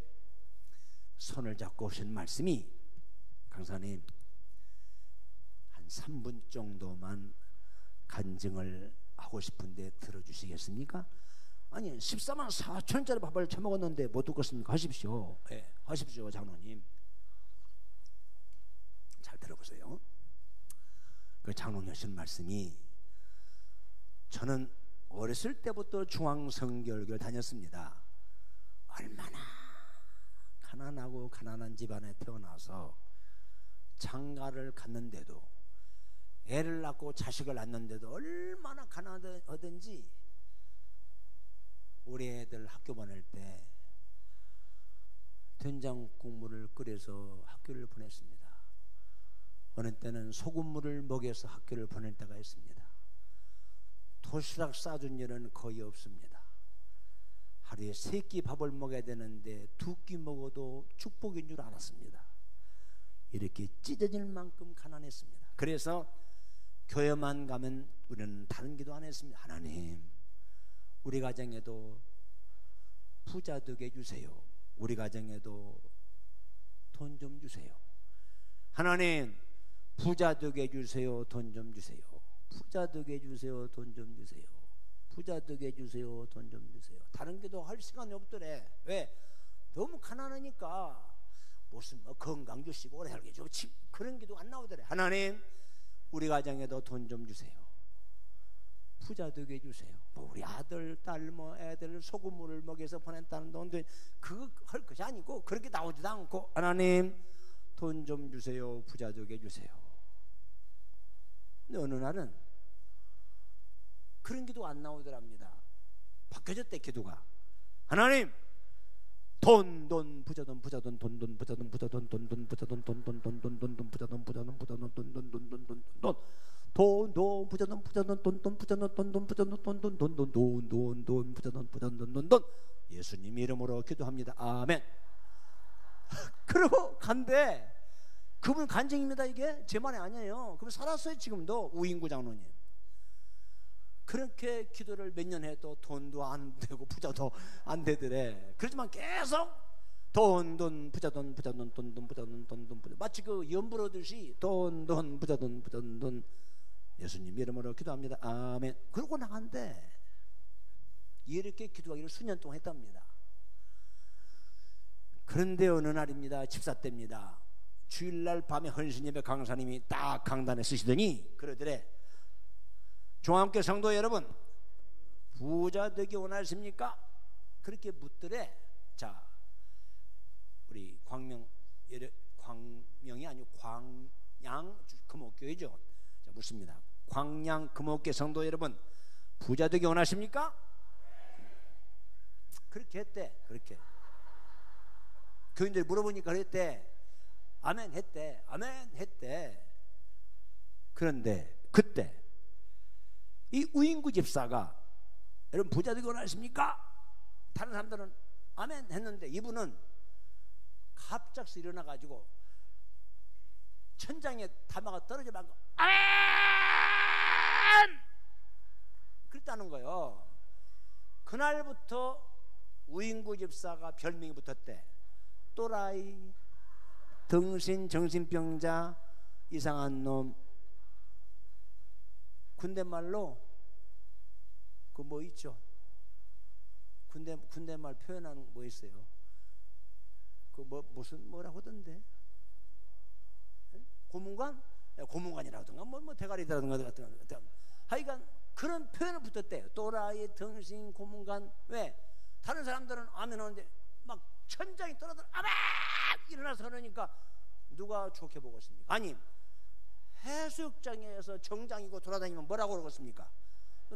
손을 잡고 오신 말씀이 강사님 한 3분 정도만 간증을 하고 싶은데 들어주시겠습니까? 아니 14만 4천원짜리 밥을 처먹었는데 못 듣겠습니까? 하십시오. 네, 하십시오 장로님. 잘 들어보세요. 그 장로님 하신 말씀이 저는 어렸을 때부터 중앙성결교를 다녔습니다. 얼마나 가난하고 가난한 집안에 태어나서 장가를 갔는데도 애를 낳고 자식을 낳는데도 얼마나 가난하든지 우리 애들 학교 보낼 때 된장국물을 끓여서 학교를 보냈습니다. 어느 때는 소금물을 먹여서 학교를 보낼 때가 있습니다. 도시락 싸준 일은 거의 없습니다. 하루에 3끼 밥을 먹어야 되는데 2끼 먹어도 축복인 줄 알았습니다. 이렇게 찢어질 만큼 가난했습니다. 그래서 교회만 가면 우리는 다른 기도 안 했습니다. 하나님 우리 가정에도 부자 되게 해주세요. 우리 가정에도 돈 좀 주세요. 하나님 부자 되게 해주세요. 돈 좀 주세요. 부자 되게 해주세요. 돈 좀 주세요. 부자 되게 해주세요. 돈 좀 주세요. 다른 기도 할 시간이 없더래. 왜? 너무 가난하니까 무슨 뭐 건강 주시고 오래 살게 좋지 그런 기도 안 나오더래. 하나님 우리 가정에도 돈 좀 주세요. 부자 되게 해주세요. 뭐 우리 아들, 딸, 뭐 애들 소금물을 먹여서 보냈다는 돈들 그거 할 것이 아니고 그렇게 나오지도 않고 하나님 돈 좀 주세요. 부자 되게 해주세요. 근데 어느 날은 그런 기도가 안 나오더랍니다. 바뀌어졌대 기도가. 하나님 돈 부자 돈 부자 돈 돈 부자 돈 부자 돈 돈 부자 돈 돈 돈 돈 돈 돈 부자 돈 부자 돈 부자 돈 돈 돈 돈 돈 돈 부자 돈 부자 돈 돈 돈 부자 돈 돈 부자 돈 돈 돈 돈 돈 부자 돈 부자 돈 돈 예수님 이름으로 기도합니다. 아멘. 그러고 간대. 그분 간증입니다. 이게 제 말이 아니에요. 그분 살았어요. 지금도 우인구 장로님. 그렇게 기도를 몇 년 해도 돈도 안 되고 부자도 안 되더래. 그렇지만 계속 돈 부자 돈 부자 돈 부자 돈 부자 마치 그 연불하듯이 돈 부자 돈 예수님 이름으로 기도합니다. 아멘. 그러고 나간대. 이렇게 기도하기를 수년 동안 했답니다. 그런데 어느 날입니다. 집사 때입니다. 주일날 밤에 헌신예배 강사님이 딱 강단에 쓰시더니 그러더래. 중앙교회 성도 여러분 부자 되기 원하십니까? 그렇게 묻더래. 자 우리 광명이 아니고 광양 금옥교회죠. 자 묻습니다. 광양 금옥교회 성도 여러분 부자 되기 원하십니까? 그렇게 했대. 그렇게 교인들 물어보니까 그랬대. 아멘 했대. 아멘 했대. 그런데 그때 이 우인구 집사가 여러분 부자 되기 원하십니까? 다른 사람들은 아멘 했는데 이분은 갑작스 일어나가지고 천장에 담화가 떨어져 말고 아멘 그랬다는 거예요. 그날부터 우인구 집사가 별명이 붙었대. 또라이, 등신, 정신병자, 이상한 놈. 군대말로 그 뭐 있죠? 군대말 표현하는 뭐 있어요? 그 뭐 무슨 뭐라고 하던데? 고문관? 고문관이라든가 뭐 대가리라든가 하여간 그런 표현을 붙였대요. 또라이, 등신, 고문관. 왜? 다른 사람들은 아멘 하는데 막 천장이 떨어져 아멘 일어나서 그러니까 누가 좋게 보겠습니까? 아니 해수욕장에서 정장이고 돌아다니면 뭐라고 그러겠습니까?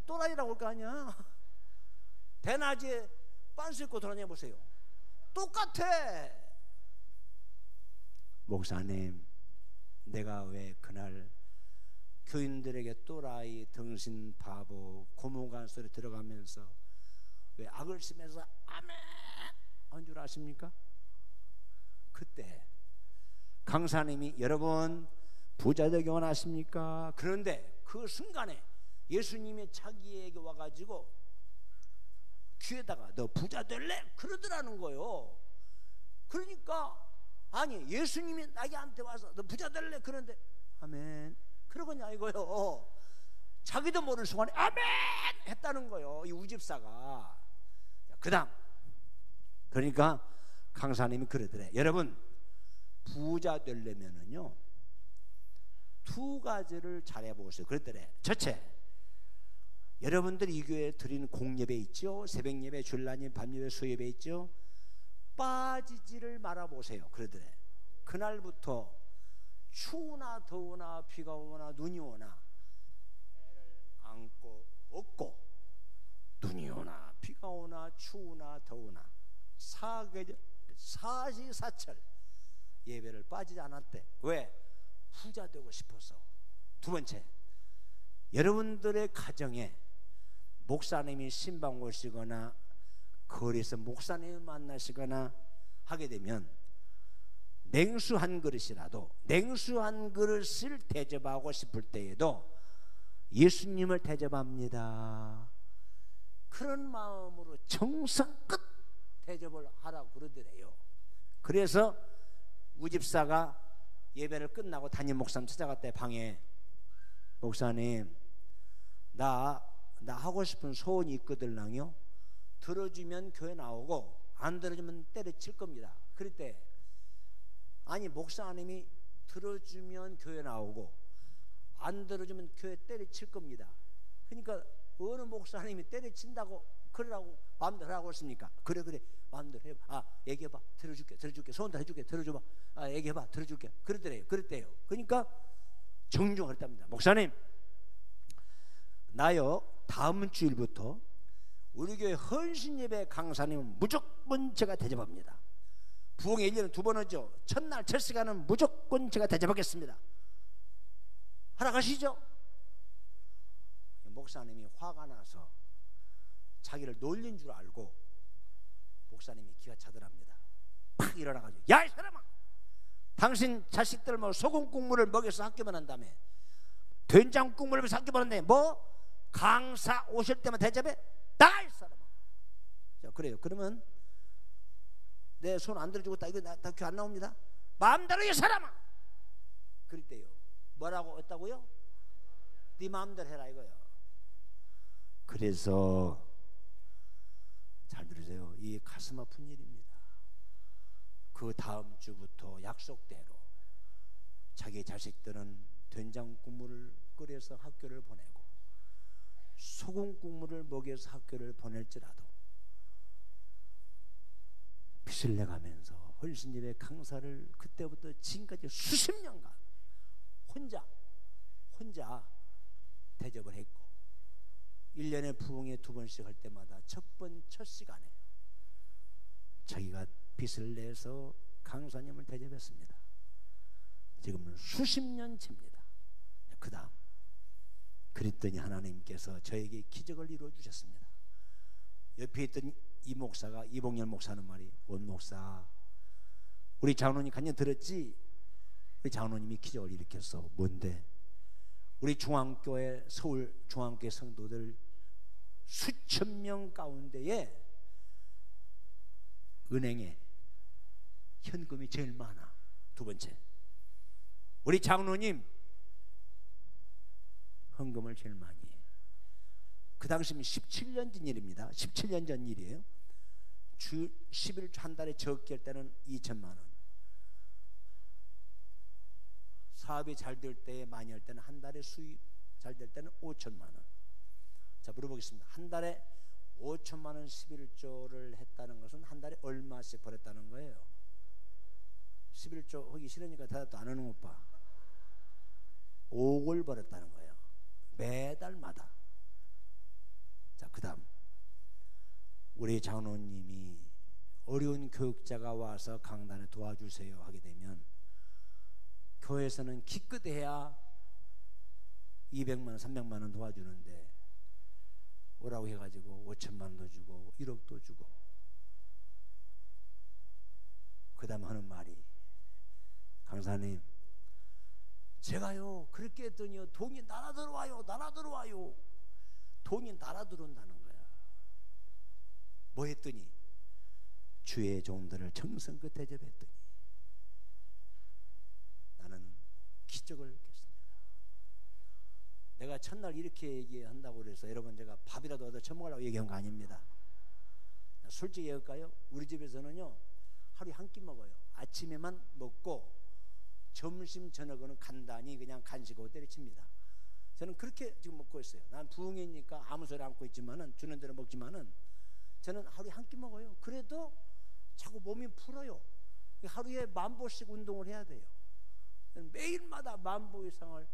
또라이라고 할 거 아니야. 대낮에 빤스 입고 돌아다녀 보세요. 똑같아. 목사님, 내가 왜 그날 교인들에게 또라이, 등신, 바보, 고문관 소리 들어가면서 왜 악을 쓰면서 아멘 한 줄 아십니까? 그때 강사님이 여러분 부자 되기 원하십니까? 그런데 그 순간에 예수님이 자기에게 와가지고 귀에다가 너 부자 될래? 그러더라는 거예요. 그러니까 아니 예수님이 나한테 와서 너 부자 될래? 그런데 아멘 그러겠냐 이거요. 자기도 모르는 순간에 아멘 했다는 거예요. 이 우집사가. 그 다음 그러니까 강사님이 그러더래. 여러분 부자 되려면은요 두 가지를 잘해보세요. 그랬더래. 첫째, 여러분들이 이 교회에 드리는 공예배 있죠. 새벽예배, 줄라님, 밤예배, 수예배 있죠. 빠지지를 말아보세요. 그러더래. 그날부터 추우나 더우나 비가 오나 눈이 오나 애를 안고 업고 눈이 오나 비가 오나 추우나 더우나 사시사철 예배를 빠지지 않았대. 왜? 부자 되고 싶어서. 두 번째, 여러분들의 가정에 목사님이 신방 오시거나 거리에서 목사님을 만나시거나 하게 되면 냉수 한 그릇이라도 냉수 한 그릇을 대접하고 싶을 때에도 예수님을 대접합니다. 그런 마음으로 정성껏 대접을 하라고 그러더래요. 그래서 우집사가 예배를 끝나고 담임 목사님 찾아갔대. 방에 목사님 나 하고 싶은 소원이 있거든요. 들어주면 교회 나오고 안 들어주면 때려칠 겁니다. 그랬대. 아니 목사님이 들어주면 교회 나오고 안 들어주면 교회 때려칠 겁니다. 그러니까 어느 목사님이 때려친다고 그러라고 마음대로 하라고 했습니까? 그래 마음대로 해봐. 얘기해봐. 들어줄게. 소원 다 해줄게. 들어줘봐. 얘기해봐. 들어줄게. 그랬대요. 그러니까 정중하게 했답니다. 목사님 나요 다음 주일부터 우리 교회 헌신예배 강사님은 무조건 제가 대접합니다. 부흥회 1년에 2번 하죠. 첫날 첫 시간은 무조건 제가 대접하겠습니다. 허락하시죠? 목사님이 화가 나서 자기를 놀린 줄 알고 목사님이 기가 차더랍니다. 팍 일어나가지고 야 이 사람아, 당신 자식들 뭐 소금 국물을 먹여서 학교 보낸다며, 된장 국물을 먹여서 학교 보낸다며, 뭐 강사 오실 때만 대접해? 나가 이 사람아. 자, 그래요. 그러면 내 손 안 들어주고 이거 다 교회 안 나옵니다. 마음대로 이 사람아. 그랬대요. 뭐라고 했다고요? 네 마음대로 해라 이거요. 그래서 잘 들으세요. 이 가슴 아픈 일입니다. 그 다음 주부터 약속대로 자기 자식들은 된장 국물을 끓여서 학교를 보내고 소금 국물을 먹여서 학교를 보낼지라도 빚을 내가면서 헌신예배 강사를 그때부터 지금까지 수십 년간 혼자 대접을 했고 1년에 부흥회 2번씩 할 때마다 첫 시간에 자기가 빚을 내서 강사님을 대접했습니다. 지금은 수십 년째입니다. 그 다음 그랬더니 하나님께서 저에게 기적을 이루어 주셨습니다. 옆에 있던 이 목사가, 이봉열 목사는 말이, 원 목사 우리 장로님 간증 들었지? 우리 장로님이 기적을 일으켰어. 뭔데? 우리 중앙교회, 서울 중앙교회 성도들 수천 명 가운데에 은행에 현금이 제일 많아. 두 번째, 우리 장로님 헌금을 제일 많이 해. 그 당시면 17년 전 일입니다. 17년 전 일이에요. 주 11주 한 달에 적게 할 때는 2천만 원, 사업이 잘 될 때, 많이 할 때는 한 달에 수입 잘 될 때는 5천만 원. 자, 물어보겠습니다. 한 달에 5천만 원 11조를 했다는 것은 한 달에 얼마씩 벌었다는 거예요? 11조 하기 싫으니까 대답도 안 하는 오빠. 5억을 벌었다는 거예요. 매달마다. 자, 그 다음 우리 장로님이 어려운 교육자가 와서 강단에 도와주세요 하게 되면 교회에서는 기껏해야 200만 원, 300만 원 도와주는데 오라고 해가지고 5천만 원도 주고 1억도 주고, 그 다음 하는 말이, 강사님 제가요 그렇게 했더니요 돈이 날아 들어와요. 돈이 날아 들어온다는 거야. 뭐 했더니 주의 종들을 정성껏 대접했더니 나는 기적을 했습니다. 내가 첫날 이렇게 얘기한다고 그래서 여러분 제가 밥이라도 얻어 처먹으려고 얘기한 거 아닙니다. 솔직히 얘기할까요? 우리 집에서는요 하루에 한 끼 먹어요. 아침에만 먹고 점심 저녁은 간단히 그냥 간식으로 때려칩니다. 저는 그렇게 지금 먹고 있어요. 난 부흥이니까 아무 소리 안고 있지만은 주는 대로 먹지만은 저는 하루에 한 끼 먹어요. 그래도 자꾸 몸이 풀어요. 하루에 10,000보씩 운동을 해야 돼요. 매일마다 10,000보 이상을,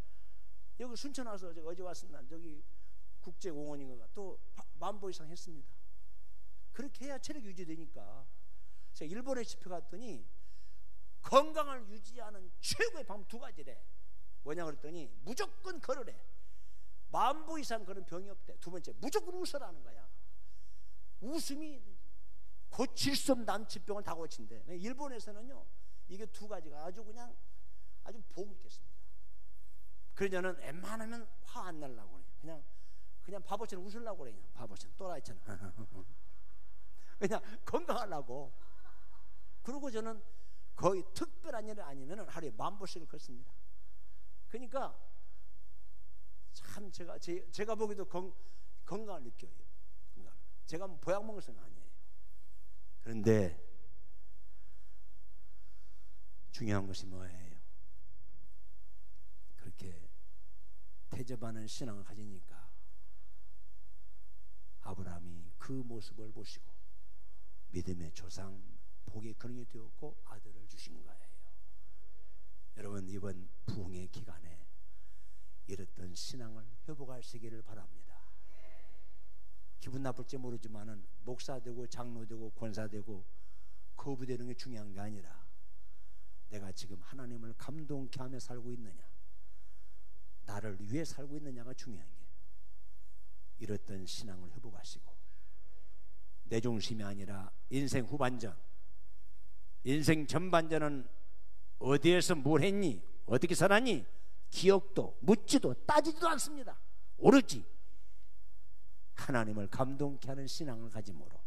여기 순천 와서 제가 어제 왔습니다. 저기 국제공원인가 또 10,000보 이상 했습니다. 그렇게 해야 체력 유지되니까. 제가 일본에 집회 갔더니 건강을 유지하는 최고의 방법 2가지래. 뭐냐 그랬더니 무조건 걸으래. 10,000보 이상 걸은 병이 없대. 2번째, 무조건 웃으라는 거야. 웃음이 고칠 수 없는 난치병을 다 고친대. 일본에서는요 이게 2가지가 아주 그냥 아주 복을 겠습니다. 그러냐는 웬만하면 화 안 날라고 그래요. 그냥 바보처럼 웃으려고 그래요. 바보처럼 또라이처럼. 그냥 건강하려고. 그리고 저는 거의 특별한 일 아니면 하루에 10,000보씩을 걷습니다. 그러니까 참 제가 보기도 건강을 느껴요. 제가 뭐 보약 먹을 생각 아니에요. 그런데 중요한 것이 뭐예요? 그렇게 대접하는 신앙을 가지니까 아브라함이 그 모습을 보시고 믿음의 조상, 복의 근원이 되었고 아들을 주신 거예요. 여러분 이번 부흥의 기간에 이랬던 신앙을 회복하시기를 바랍니다. 기분 나쁠지 모르지만은 목사 되고 장로 되고 권사 되고 거부되는 게 중요한 게 아니라 내가 지금 하나님을 감동케 하며 살고 있느냐, 나를 위해 살고 있느냐가 중요한 게, 이랬던 신앙을 회복하시고 내 중심이 아니라 인생 후반전, 인생 전반전은 어디에서 뭘 했니, 어떻게 살았니, 기억도 묻지도 따지지도 않습니다. 오로지 하나님을 감동케 하는 신앙을 가짐으로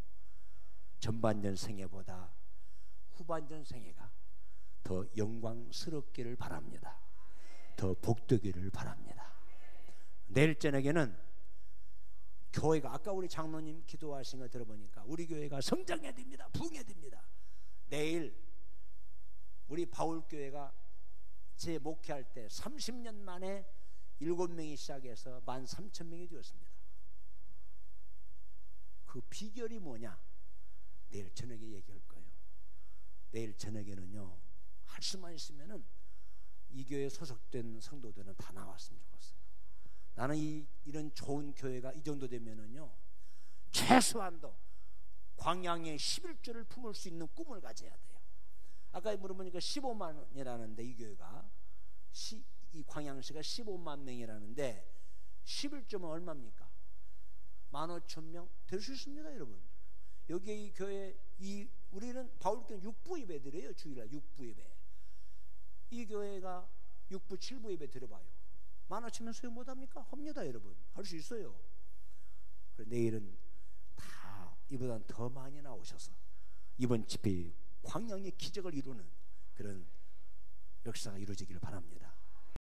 전반전 생애보다 후반전 생애가 더 영광스럽기를 바랍니다. 더 복되기를 바랍니다. 내일 저녁에는 교회가, 아까 우리 장로님 기도하신 거 들어보니까 우리 교회가 성장해야 됩니다. 부흥해야 됩니다. 내일 우리 바울교회가 제 목회할 때 30년 만에 7명이 시작해서 13,000명이 되었습니다. 그 비결이 뭐냐? 내일 저녁에 얘기할 거예요. 내일 저녁에는요, 할 수만 있으면은 이 교회에 소속된 성도들은 다 나왔으면 좋겠어요. 나는 이런 좋은 교회가 이 정도 되면은요, 최소한도 광양의 11조를 품을 수 있는 꿈을 가져야 돼요. 아까 물어보니까 15만 원이라는데, 이 교회가 이 광양시가 15만 명이라는데 11조면 얼마입니까? 15,000명 될 수 있습니다, 여러분. 여기 이 교회, 우리는 바울교회 6부 예배 드려요. 주일날 6부 예배. 이 교회가 6부 7부 예배 드려봐요. 15,000명 수용 못합니까? 합니다, 여러분. 할 수 있어요. 내일은 다 이보다 더 많이 나오셔서 이번 집회 광양의 기적을 이루는 그런 역사가 이루어지기를 바랍니다.